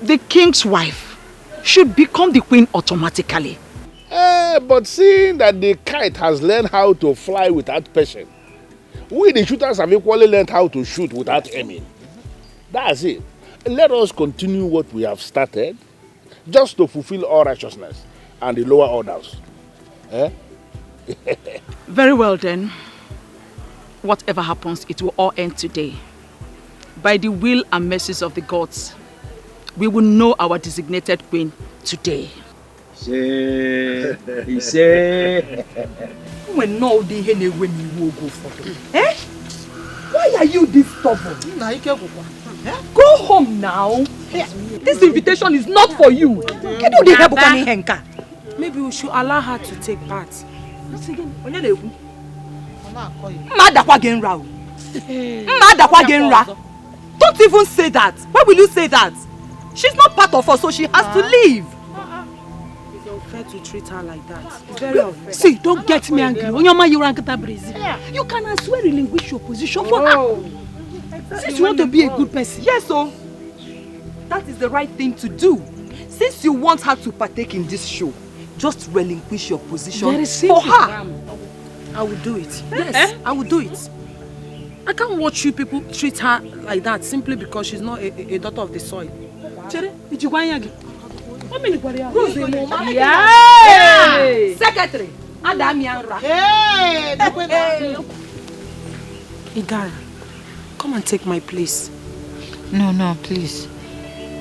the king's wife should become the queen automatically. But seeing that the kite has learned how to fly without passion, we the shooters have equally learned how to shoot without aiming. That's it. Let us continue what we have started, just to fulfill all righteousness and the lower orders. Very well then. Whatever happens, it will all end today. By the will and mercies of the gods, we will know our designated queen today. He say. When no day when you will go for them. Why are you this stubborn? Go home now. This invitation is not for you. Maybe we should allow her to take part. Don't even say that. Why will you say that? She's not part of us, so she has to leave. It's unfair to treat her like that. It's very unfair. See, don't get me angry. You can as well relinquish your position for her. Since you want to be a good person. Yes, so that is the right thing to do. Since you want her to partake in this show, just relinquish your position for her. I will do it. Yes, I will do it. I can't watch you people treat her like that simply because she's not a daughter of the soil. Yeah. Secretary. Idara, come and take my place. No, please.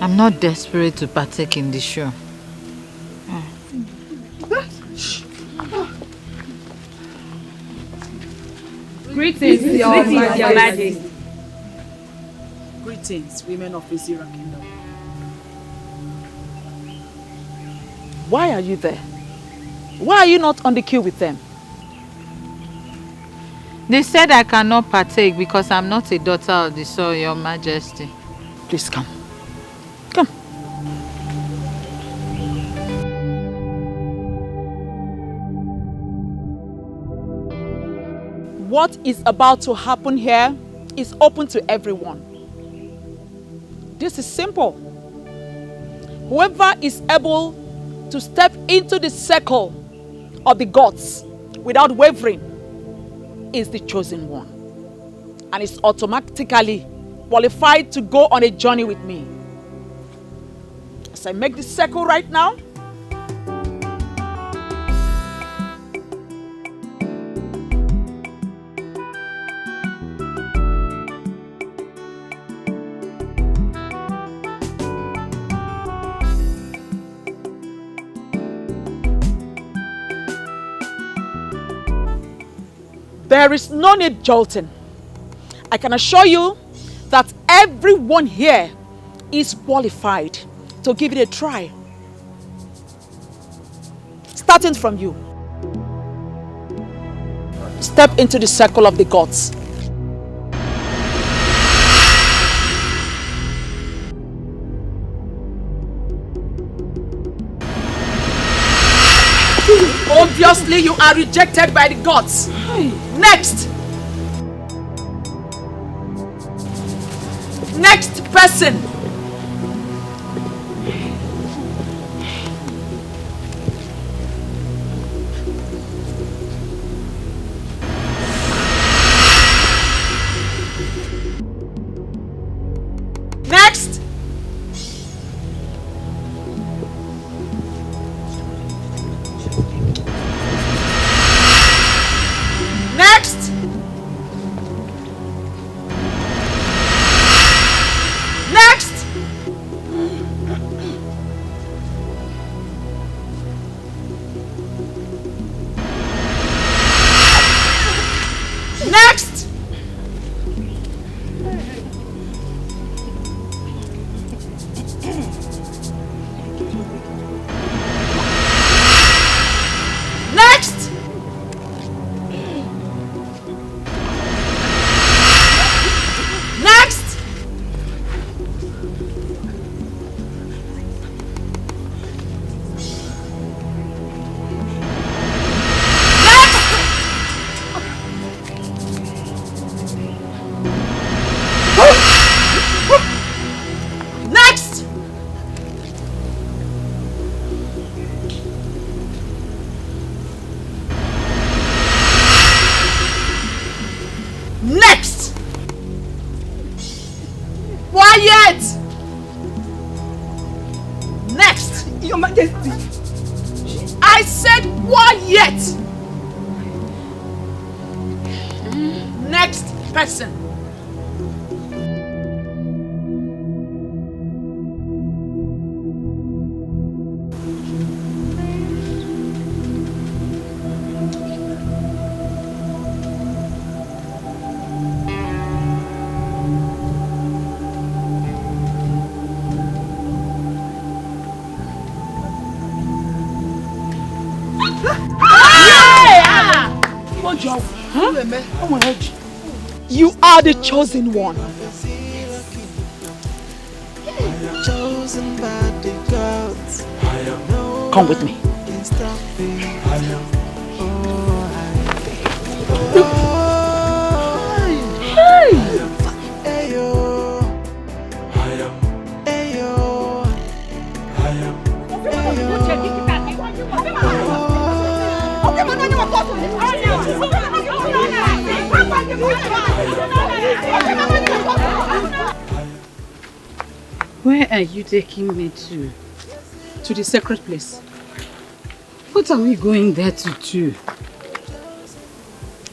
I'm not desperate to partake in the show. Greetings, Your Majesty. Greetings, women of Ezira Kingdom. Why are you there? Why are you not on the queue with them? They said I cannot partake because I'm not a daughter of the soil, Your Majesty. Please come. Come. What is about to happen here is open to everyone. This is simple. Whoever is able to step into the circle of the gods without wavering is the chosen one, and is automatically qualified to go on a journey with me. As I make this circle right now, there is no need jolting. I can assure you that everyone here is qualified to give it a try. Starting from you. Step into the circle of the gods. Obviously, you are rejected by the gods. Next! Next person! Next! Next! Next! Next! Next! Next! Next! Next! Quiet! Next! Your Majesty! I said quiet! Next person! You are the chosen one. Chosen by the gods. Come with me. Where are you taking me to? To the sacred place. What are we going there to do?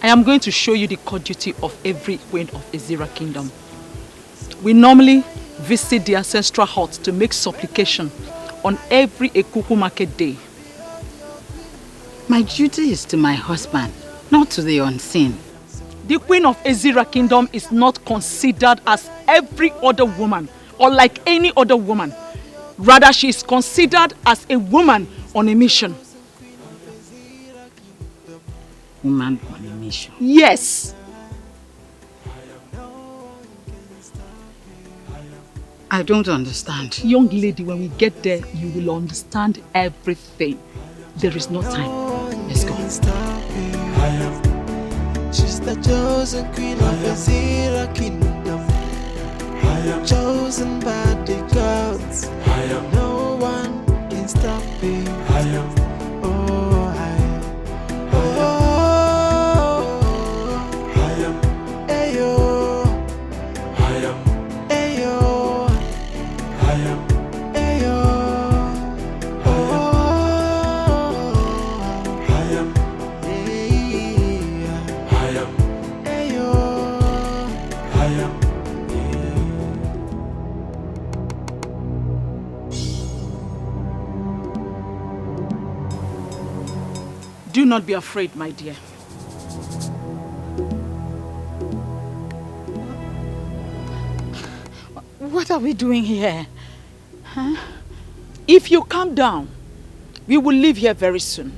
I am going to show you the court duty of every queen of Ezira Kingdom. We normally visit the ancestral hut to make supplication on every Ekuku market day. My duty is to my husband, not to the unseen. The queen of Ezira kingdom is not considered as every other woman or like any other woman. Rather, she is considered as a woman on a mission. Woman on a mission? Yes. I don't understand. Young lady, when we get there, you will understand everything. There is no time. Let's go. She's the chosen queen of Ezira kingdom. Chosen by the gods. No one can stop me. Do not be afraid, my dear. What are we doing here? Huh? If you calm down, we will leave here very soon.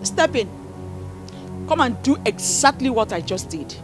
Step in. Come and do exactly what I just did.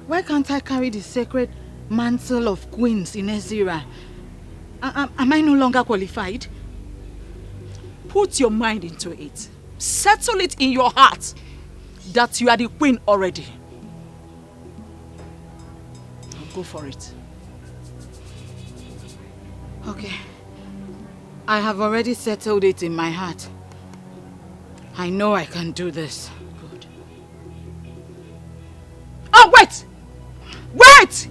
Why can't I carry the sacred mantle of queens in Ezira? Am I no longer qualified? Put your mind into it. Settle it in your heart that you are the queen already. Go for it. Okay. I have already settled it in my heart. I know I can do this. Good. Oh, wait! Wait!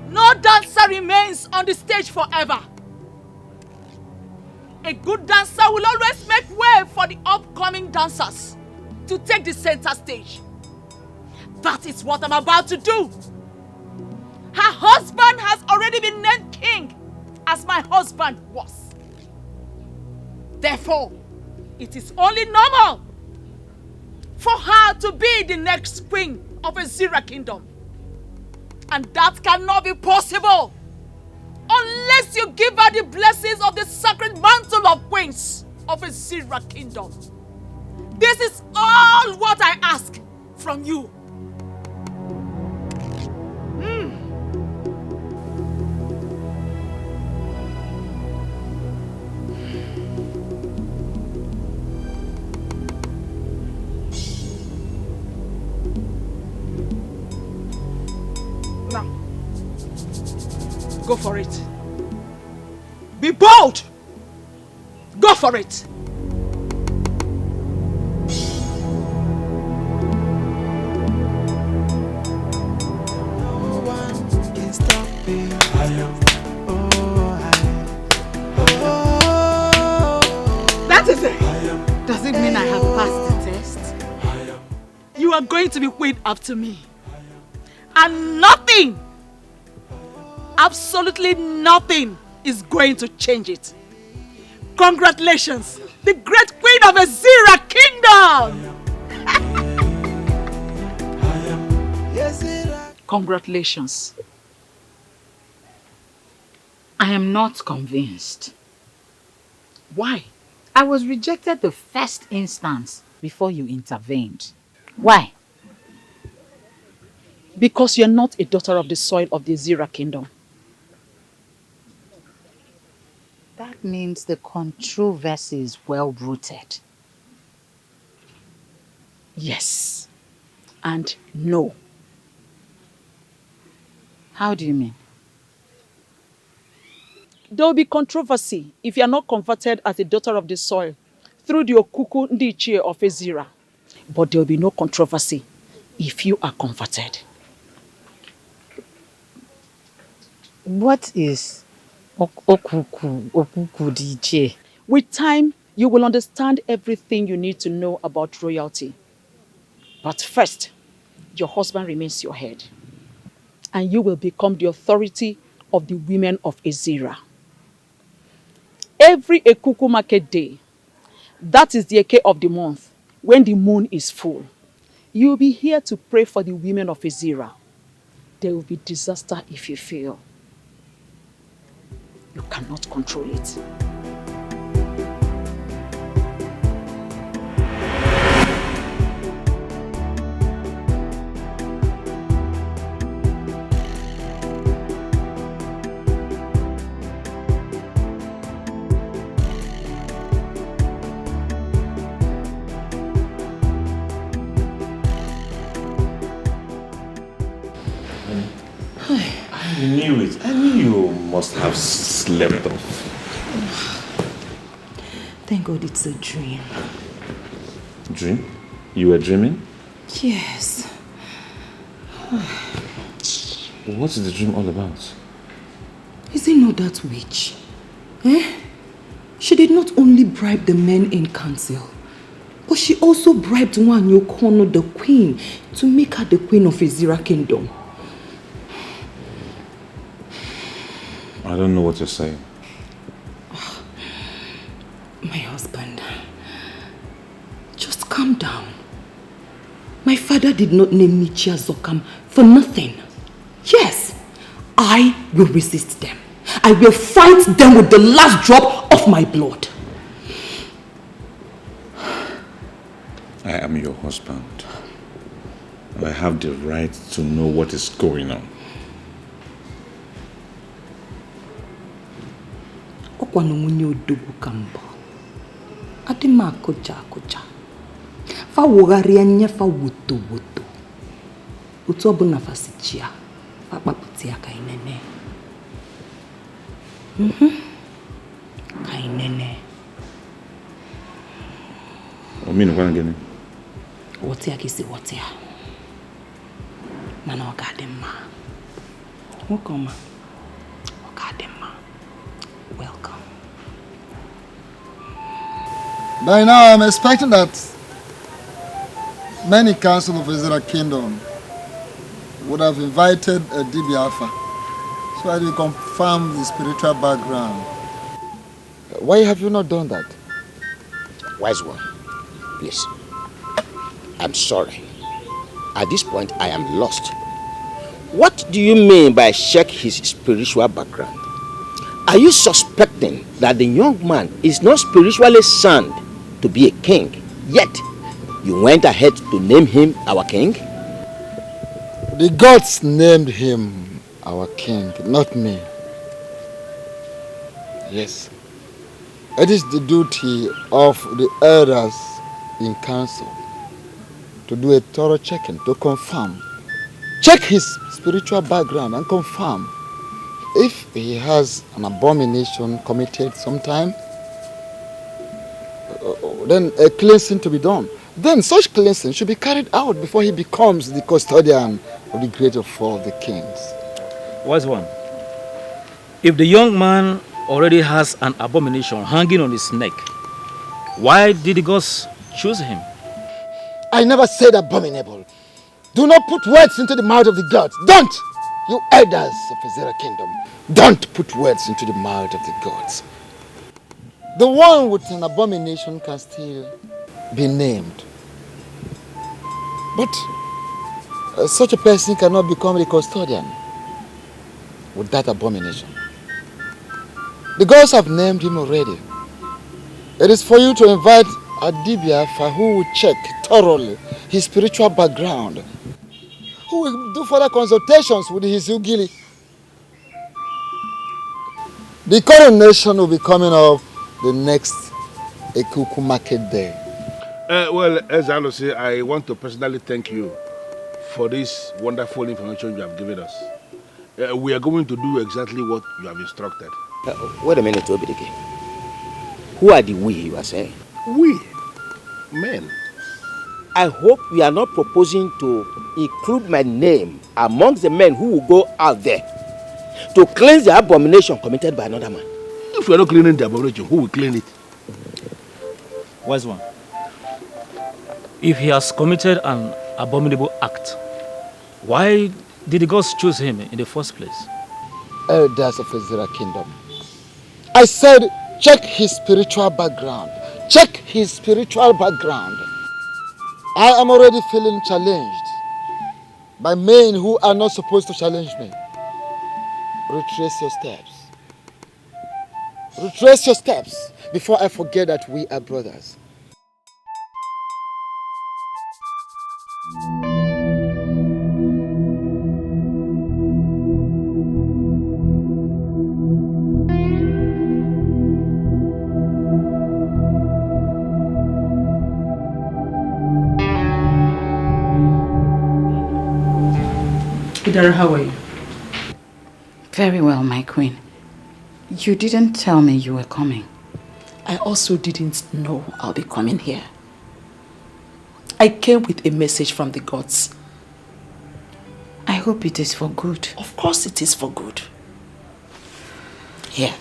No dancer remains on the stage forever. A good dancer will always make way for the upcoming dancers to take the center stage. That is what I'm about to do. Her husband has already been named king, as my husband was. Therefore, it is only normal for her to be the next queen of Ezira kingdom. And that cannot be possible unless you give her the blessings of the sacred mantle of queens of Ezira kingdom. This is all what I ask from you. Now, go for it. Be bold. Go for it. That is it. Does it mean I have passed the test? You are going to be queen after me. And nothing, absolutely nothing is going to change it. Congratulations, the great queen of Ezira Kingdom! Congratulations. I am not convinced. Why? I was rejected the first instance before you intervened. Why? Because you're not a daughter of the soil of the Ezira Kingdom. That means the controversy is well rooted. Yes. And no. How do you mean? There will be controversy if you are not converted as a daughter of the soil through the Okuku Ndichie of Ezira. But there will be no controversy if you are converted. What is Okuku Ndichie? With time, you will understand everything you need to know about royalty. But first, your husband remains your head. And you will become the authority of the women of Ezira. Every Ekuku market day, that is the Eke of the month, when the moon is full, you will be here to pray for the women of Ezira. There will be disaster if you fail. You cannot control it. I knew it. I knew you must have slept off. Thank God it's a dream. Dream? You were dreaming? Yes. What is the dream all about? Is it not that witch? Eh? She did not only bribe the men in council, but she also bribed Nwanyokono, the queen, to make her the queen of Ezira Kingdom. I don't know what you're saying. My husband, just calm down. My father did not name me Chiazokam for nothing. Yes, I will resist them. I will fight them with the last drop of my blood. I am your husband. And I have the right to know what is going on. Adima koja koja. Fa wogaria nya fa woto woto. Utu obuna fasichia. Fa paputia kainene. Kainene. Omino kwa ngene. Wotia kisi wotia. Mana wakadema. Welcome. Wakadema. Welcome. By now, I'm expecting that many council of Ezira Kingdom would have invited a DB Alpha so that you confirm the spiritual background. Why have you not done that? Wise one, please. I'm sorry. At this point, I am lost. What do you mean by check his spiritual background? Are you suspecting that the young man is not spiritually sound to be a king, yet you went ahead to name him our king? The gods named him our king, not me. Yes. It is the duty of the elders in council to do a thorough checking, to confirm. Check his spiritual background and confirm if he has an abomination committed sometime. Then a cleansing to be done. Then such cleansing should be carried out before he becomes the custodian of the great of all the kings. Wise one, if the young man already has an abomination hanging on his neck, why did the gods choose him? I never said abominable. Do not put words into the mouth of the gods. Don't! You elders of Ezra Kingdom, don't put words into the mouth of the gods. The one with an abomination can still be named. But such a person cannot become the custodian with that abomination. The gods have named him already. It is for you to invite Adibia who will check thoroughly his spiritual background, who will do further consultations with his Ugili. The coronation will be coming up the next Ekuku market day. Well, as I say, I want to personally thank you for this wonderful information you have given us. We are going to do exactly what you have instructed. Wait a minute, Obidike. Who are the we you are saying? We? Men. I hope you are not proposing to include my name amongst the men who will go out there to cleanse the abomination committed by another man. If we are not cleaning the abomination, who will clean it? Wise one. If he has committed an abominable act, why did the gods choose him in the first place? Elders of Ezra Kingdom, I said check his spiritual background. Check his spiritual background. I am already feeling challenged by men who are not supposed to challenge me. Retrace your steps. Retrace your steps before I forget that we are brothers. Idara, how are you? Very well, my queen. You didn't tell me you were coming. I also didn't know I'll be coming here. I came with a message from the gods. I hope it is for good. Of course it is for good. Here.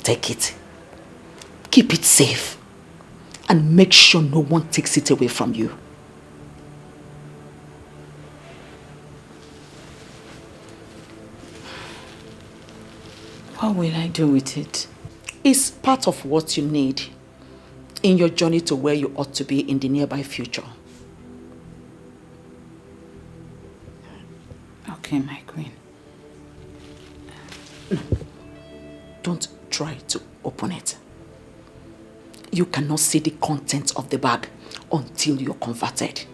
Take it. Keep it safe. And make sure no one takes it away from you. What will I do with it? It's part of what you need in your journey to where you ought to be in the nearby future. Okay, my queen. Don't try to open it. You cannot see the contents of the bag until you're converted.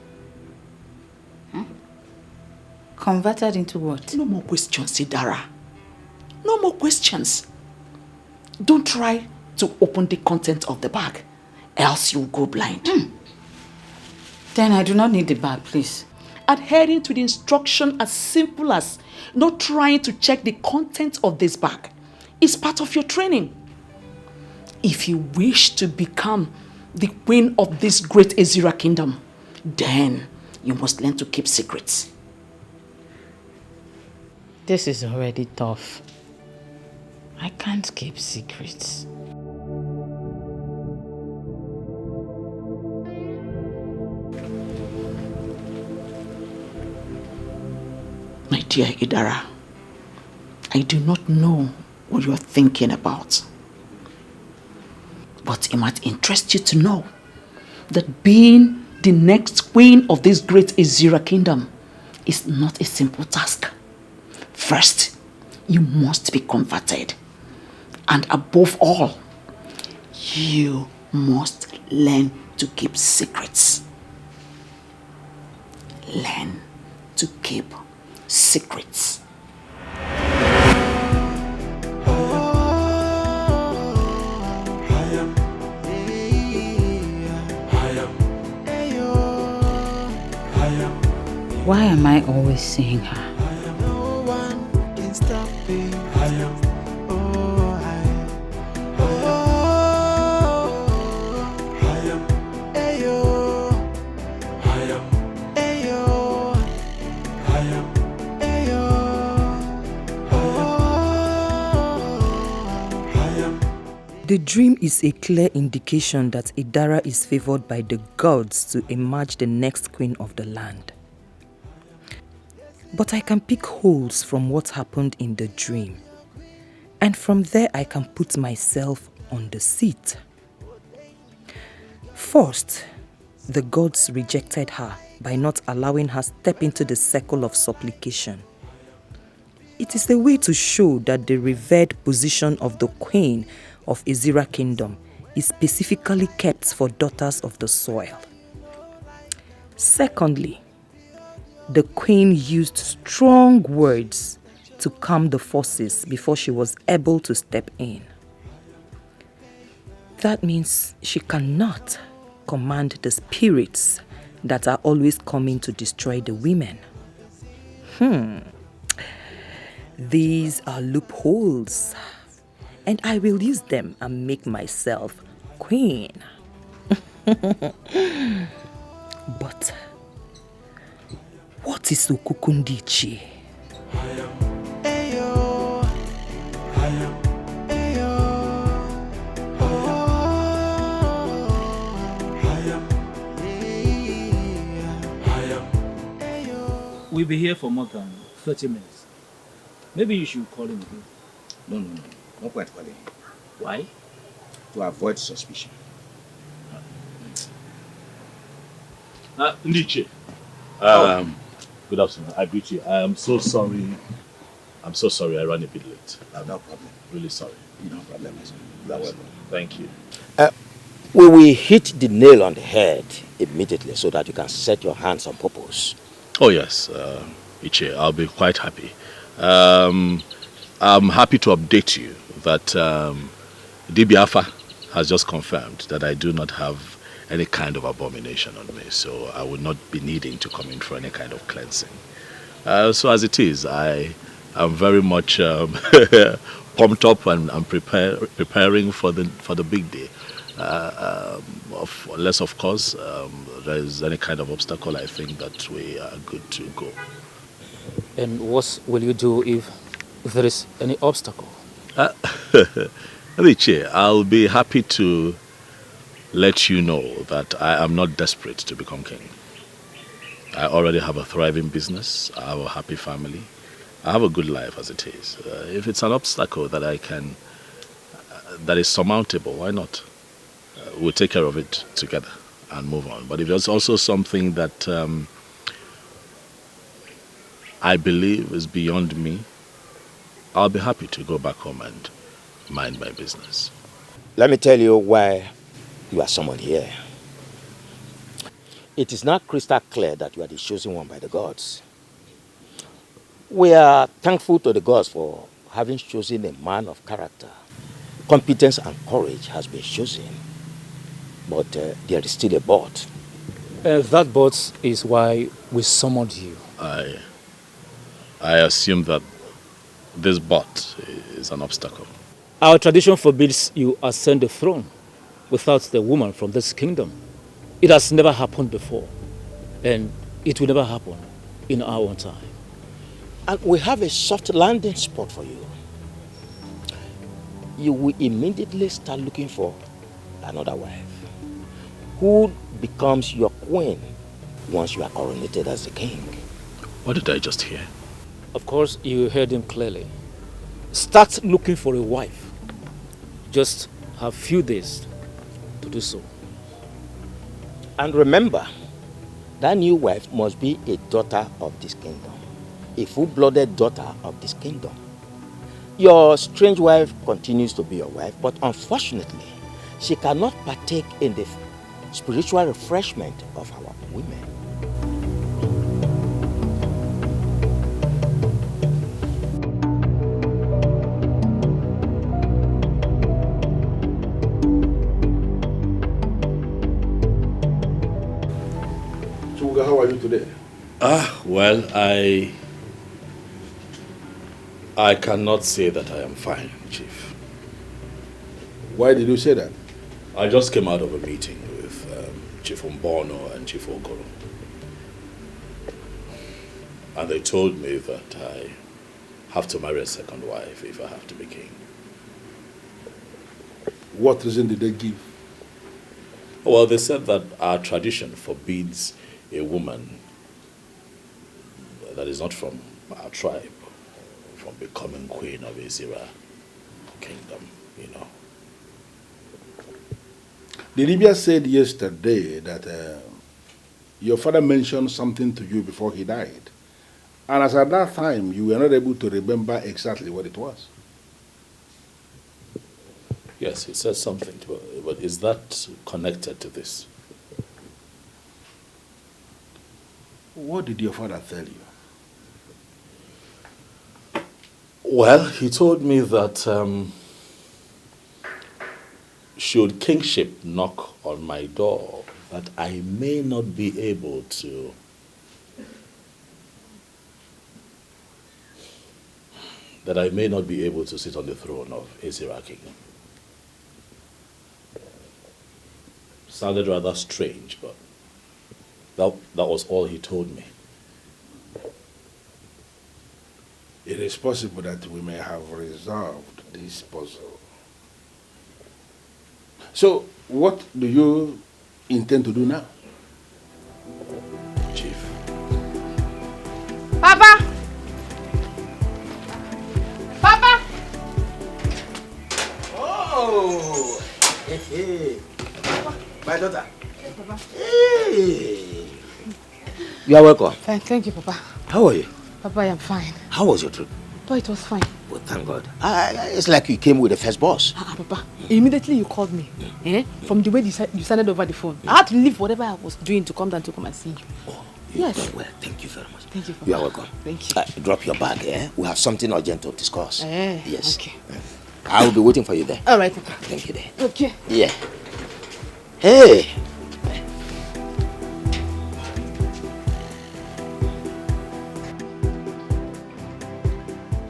Converted into what? No more questions, Idara. No more questions. Don't try to open the content of the bag, else you'll go blind. Then I do not need the bag, please. Adhering to the instruction as simple as not trying to check the content of this bag is part of your training. If you wish to become the queen of this great Ezra kingdom, then you must learn to keep secrets. This is already tough. I can't keep secrets. My dear Idara, I do not know what you are thinking about. But it might interest you to know that being the next queen of this great Ezra kingdom is not a simple task. First, you must be converted. And above all, you must learn to keep secrets. Learn to keep secrets. Why am I always seeing her? No one can stop me. The dream is a clear indication that Idara is favored by the gods to emerge the next queen of the land. But I can pick holes from what happened in the dream. And from there I can put myself on the seat. First, the gods rejected her by not allowing her step into the circle of supplication. It is a way to show that the revered position of the queen of Ezira Kingdom is specifically kept for daughters of the soil. Secondly, the queen used strong words to calm the forces before she was able to step in. That means she cannot command the spirits that are always coming to destroy the women. These are loopholes, and I will use them and make myself queen. But what is Ukukundichi? We'll be here for more than 30 minutes. Maybe you should call him again. No. Not quite calling him. Why? To avoid suspicion. Ndiche. Good afternoon. I greet you. I am so sorry. I'm so sorry I ran a bit late. No problem. Really sorry. No problem. Thank you. We will hit the nail on the head immediately so that you can set your hands on purpose. Oh yes, Iche, I'll be quite happy. I'm happy to update you that DBAFA has just confirmed that I do not have any kind of abomination on me, so I will not be needing to come in for any kind of cleansing. So as it is, I am very much pumped up and I'm preparing for the big day. Unless, of course, there is any kind of obstacle, I think that we are good to go. And what will you do if there is any obstacle? Alichi, I'll be happy to let you know that I am not desperate to become king. I already have a thriving business. I have a happy family. I have a good life as it is. If it's an obstacle that that is surmountable, why not? We'll take care of it together and move on. But if there's also something that I believe is beyond me, I'll be happy to go back home and mind my business. Let me tell you why you are summoned here. It is not crystal clear that you are the chosen one by the gods. We are thankful to the gods for having chosen a man of character. Competence and courage has been chosen. But there is still a but. That but is why we summoned you. I assume that this but is an obstacle. Our tradition forbids you ascend the throne without the woman from this kingdom. It has never happened before, and it will never happen in our own time. And we have a soft landing spot for you. You will immediately start looking for another wife, who becomes your queen once you are coronated as the king. What did I just hear? Of course, you heard him clearly. Start looking for a wife. Just have few days to do so. And remember, that new wife must be a daughter of this kingdom, a full-blooded daughter of this kingdom. Your strange wife continues to be your wife, but unfortunately, she cannot partake in the spiritual refreshment of our women. Chuga, how are you today? Well, I cannot say that I am fine, Chief. Why did you say that? I just came out of a meeting with Chief Umbono and Chief Okoro. And they told me that I have to marry a second wife if I have to be king. What reason did they give? Well, they said that our tradition forbids a woman that is not from our tribe from becoming queen of Ezira kingdom, you know. The Libya said yesterday that your father mentioned something to you before he died. And as at that time, you were not able to remember exactly what it was. Yes, he said something to her, but is that connected to this? What did your father tell you? Well, he told me that should kingship knock on my door, that I may not be able to sit on the throne of Ezira kingdom. Sounded rather strange, but that was all he told me. It is possible that we may have resolved this puzzle. So, what do you intend to do now? Chief. Papa! Papa! Oh! Hey. My daughter. Hey, Papa. Hey! You are welcome. Fine, thank you, Papa. How are you? Papa, I am fine. How was your trip? Papa, it was fine. Well, thank God. It's like you came with the first boss. Papa, immediately you called me. From the way you sounded over the phone. I had to leave whatever I was doing to come down to come and see you. Oh, yes. Well, thank you very much. Thank you, Papa. You are welcome. Thank you. Drop your bag, We have something urgent to discuss. Yes. Okay. I will be waiting for you there. All right, Papa. Thank you there. Okay. Yeah. Hey!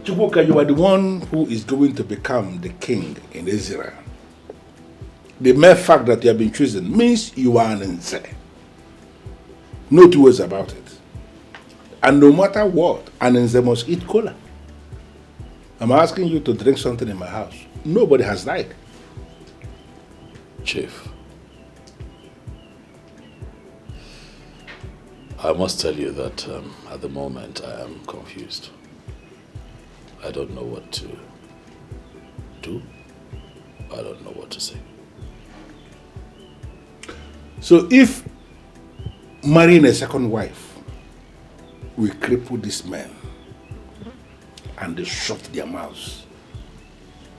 Chukwuka, you are the one who is going to become the king in Ezira. The mere fact that you have been chosen means you are an Nze. No two ways about it. And no matter what, an Nze must eat cola. I'm asking you to drink something in my house. Nobody has died. Chief, I must tell you that at the moment I am confused. I don't know what to do. I don't know what to say. So if marrying a second wife will cripple these men and they shut their mouths,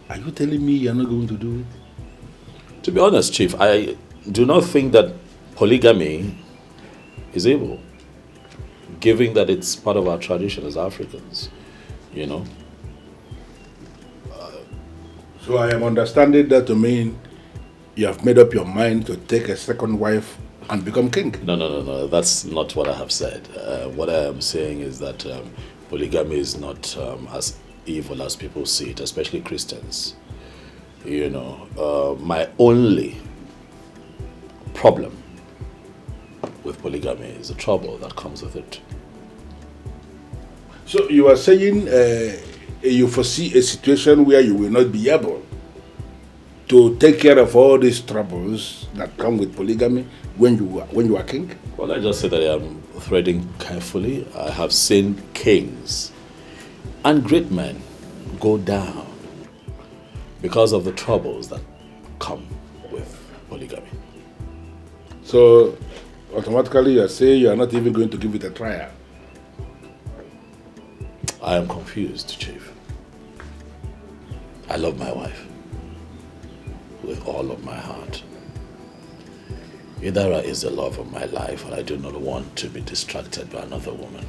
are you telling me you're not going to do it? To be honest, Chief, I do not think that polygamy is able, given that it's part of our tradition as Africans, you know. So I am understanding that to mean you have made up your mind to take a second wife and become king. No. That's not what I have said. What I am saying is that polygamy is not as evil as people see it, especially Christians. You know, my only problem with polygamy is the trouble that comes with it. So you are saying you foresee a situation where you will not be able to take care of all these troubles that come with polygamy when you are king? Well, I just say that I am threading carefully. I have seen kings and great men go down because of the troubles that come with polygamy. So automatically you are saying you are not even going to give it a trial? I am confused, Chief. I love my wife with all of my heart. Idara is the love of my life, and I do not want to be distracted by another woman.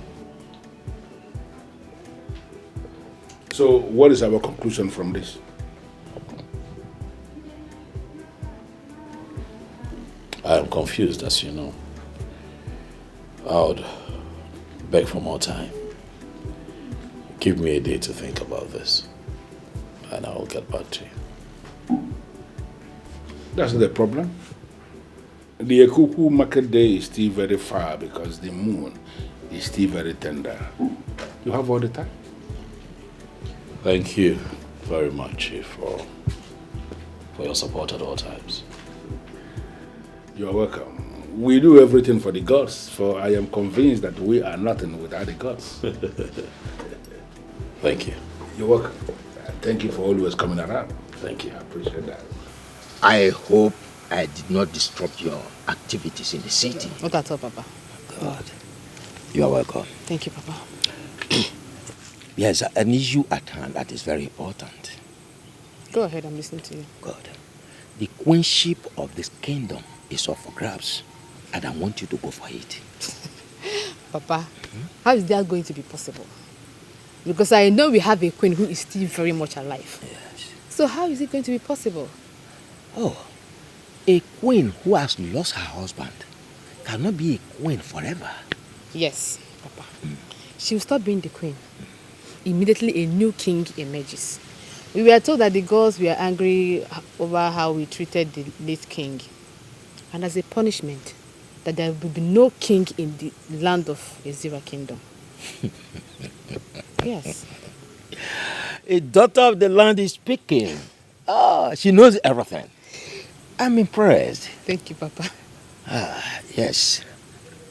So what is our conclusion from this? I am confused, as you know. I would beg for more time. Give me a day to think about this, and I will get back to you. That's the problem. The Ekuku market day is still very far because the moon is still very tender. You have all the time. Thank you very much, Chief, for for your support at all times. You're welcome. We do everything for the gods, for I am convinced that we are nothing without the gods. Thank you. You're welcome. Thank you for always coming around. Thank you. I appreciate that. I hope I did not disrupt your activities in the city. Not at all, Papa. God. You are welcome. Thank you, Papa. Yes, an issue at hand that is very important. Go ahead, I'm listening to you. God. The queenship of this kingdom is up for grabs, and I want you to go for it. Papa, how is that going to be possible? Because I know we have a queen who is still very much alive. Yes. So how is it going to be possible? Oh, a queen who has lost her husband cannot be a queen forever. Yes, Papa. She will stop being the queen. Immediately a new king emerges. We were told that the gods were angry over how we treated the late king. And as a punishment, that there will be no king in the land of Ezira kingdom. Yes. A daughter of the land is speaking. Oh, she knows everything. I'm impressed. Thank you, Papa. Yes.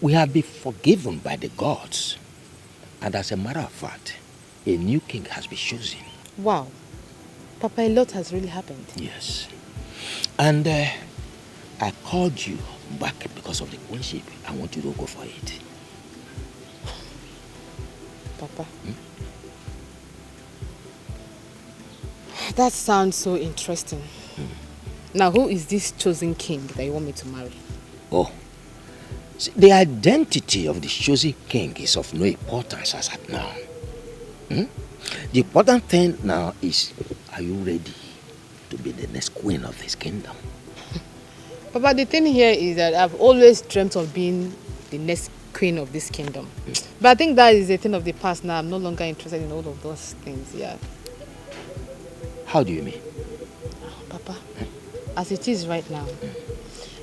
We have been forgiven by the gods. And as a matter of fact, a new king has been chosen. Wow. Papa, a lot has really happened. Yes. And I called you back because of the queenship. I want you to go for it. Papa. That sounds so interesting. Now, who is this chosen king that you want me to marry? Oh. See, the identity of the chosen king is of no importance as at now. The important thing now is, are you ready to be the next queen of this kingdom? Papa, the thing here is that I've always dreamt of being the next queen of this kingdom. But I think that is a thing of the past now. I'm no longer interested in all of those things, yeah. How do you mean? Papa, as it is right now,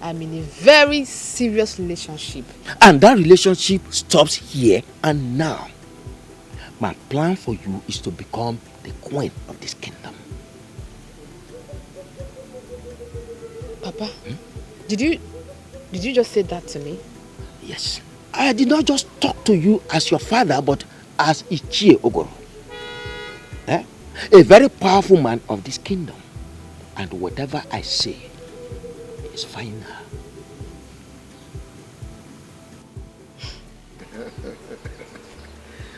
I'm in a very serious relationship. And that relationship stops here and now. My plan for you is to become the queen of this kingdom. Papa, did you just say that to me? Yes. I did not just talk to you as your father, but as Ichie Ogoro. A very powerful man of this kingdom. And whatever I say is final.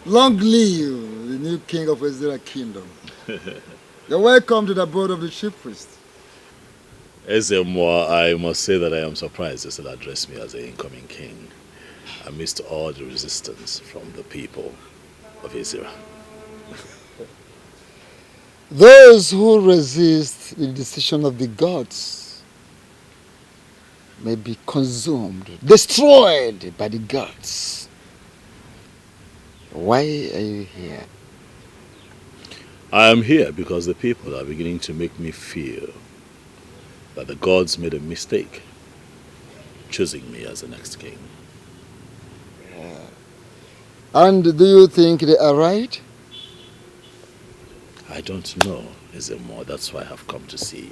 Long live the new king of Ezira kingdom. You're welcome to the board of the chief priest. Ezemo, I must say that I am surprised they still address me as the incoming king, amidst all the resistance from the people of Ezira. Those who resist the decision of the gods may be consumed, destroyed by the gods. Why are you here? I am here because the people are beginning to make me feel that the gods made a mistake choosing me as the next king. And do you think they are right? I don't know, Ezemo. That's why I have come to see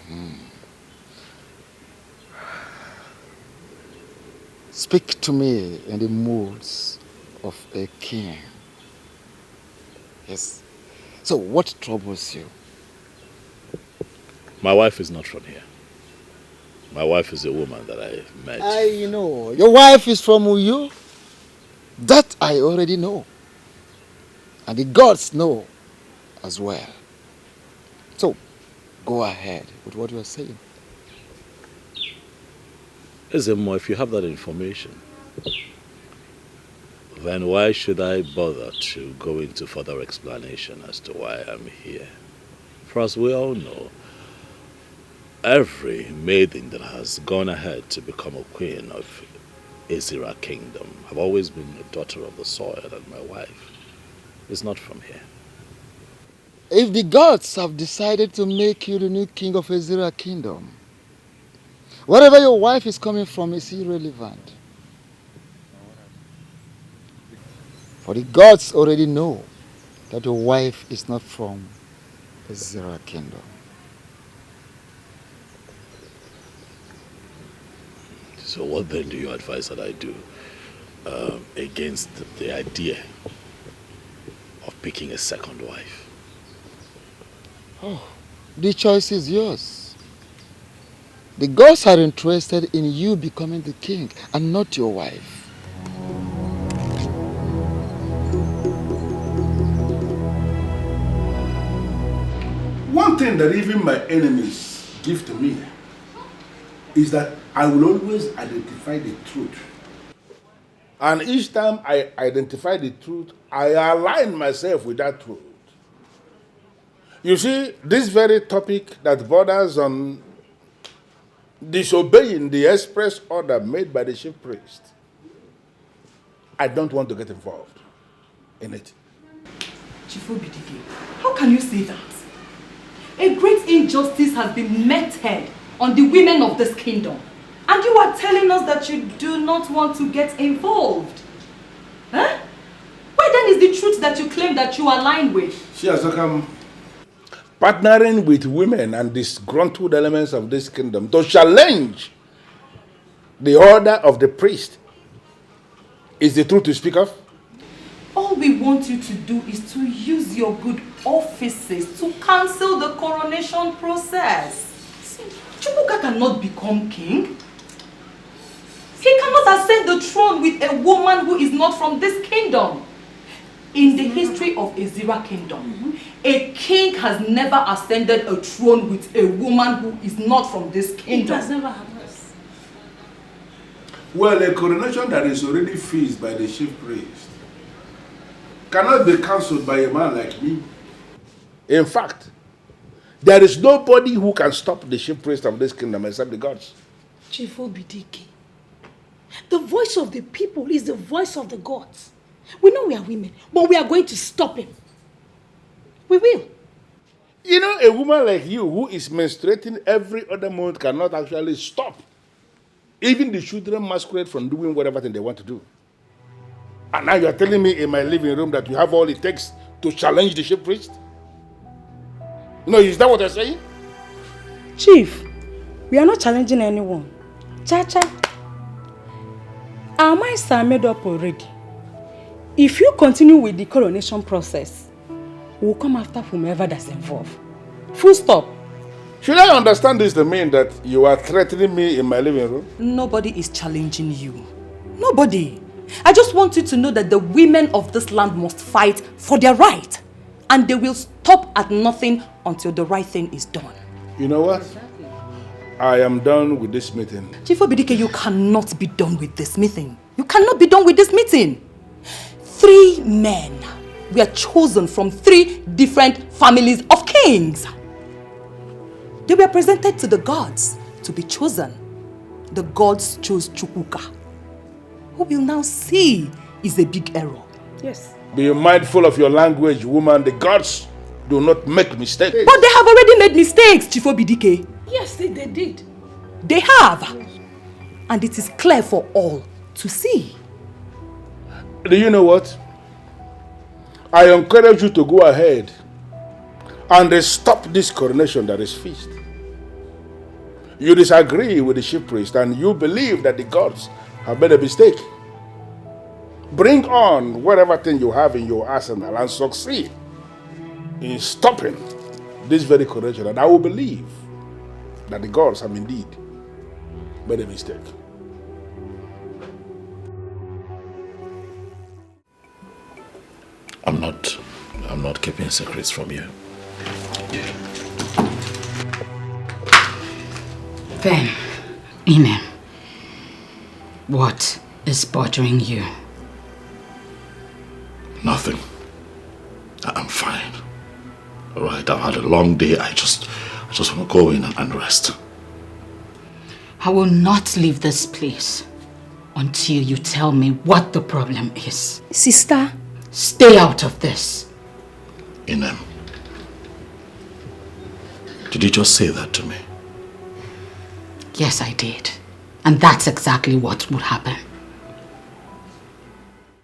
you. Speak to me in the moods of a king. Yes. So what troubles you? My wife is not from here. My wife is a woman that I met. I know. Your wife is from Uyo? That I already know. And the gods know as well. So, go ahead with what you are saying. Ezemo, if you have that information, then why should I bother to go into further explanation as to why I'm here? For as we all know, every maiden that has gone ahead to become a queen of Ezira kingdom have always been a daughter of the soil, and my wife is not from here. If the gods have decided to make you the new king of Ezira kingdom, wherever your wife is coming from is irrelevant. For the gods already know that your wife is not from Ezra Kingdom. So what then do you advise that I do against the idea of picking a second wife? Oh, the choice is yours. The gods are interested in you becoming the king and not your wife. One thing that even my enemies give to me is that I will always identify the truth. And each time I identify the truth, I align myself with that truth. You see, this very topic that borders on disobeying the express order made by the chief priest, I don't want to get involved in it. Chief Obidike, how can you say that? A great injustice has been meted on the women of this kingdom. And you are telling us that you do not want to get involved. Huh? Why then is the truth that you claim that you align with? She has become partnering with women and disgruntled elements of this kingdom to challenge the order of the priest. Is the truth to speak of? All we want you to do is to use your good offices to cancel the coronation process. See, Chukwuka cannot become king. He cannot ascend the throne with a woman who is not from this kingdom. In the history of Ezira kingdom, a king has never ascended a throne with a woman who is not from this kingdom. It has never happened. Well, a coronation that is already fixed by the chief priest cannot be cancelled by a man like me. In fact, there is nobody who can stop the chief priest of this kingdom except the gods. Chief Obidike, the voice of the people is the voice of the gods. We know we are women, but we are going to stop him. We will. You know, a woman like you who is menstruating every other month cannot actually stop even the children masquerade from doing whatever thing they want to do. And now you are telling me in my living room that you have all it takes to challenge the chief priest? No, is that what you're saying? Chief, we are not challenging anyone. Cha-cha. Our minds are made up already. If you continue with the coronation process, we'll come after whomever that's involved. Full stop. Should I understand this to mean that you are threatening me in my living room? Nobody is challenging you. Nobody. I just want you to know that the women of this land must fight for their right. And they will stop at nothing until the right thing is done. You know what? I am done with this meeting. Chief Obidike, you cannot be done with this meeting. You cannot be done with this meeting. 3 men were chosen from 3 different families of kings. They were presented to the gods to be chosen. The gods chose Chukwuka, who will now see is a big error. Yes. Be mindful of your language, woman. The gods do not make mistakes. But they have already made mistakes, Chief Obidike. Yes, they did. They have. And it is clear for all to see. Do you know what? I encourage you to go ahead and stop this coronation that is fixed. You disagree with the chief priest and you believe that the gods have made a mistake. Bring on whatever thing you have in your arsenal and succeed in stopping this very coronation, and I will believe that the gods have indeed made a mistake. I'm not keeping secrets from you. Then, Inem, what is bothering you? Nothing. I'm fine. All right, I've had a long day. I just want to go in and rest. I will not leave this place until you tell me what the problem is. Sister, stay out of this. Inem, did you just say that to me? Yes, I did. And that's exactly what would happen.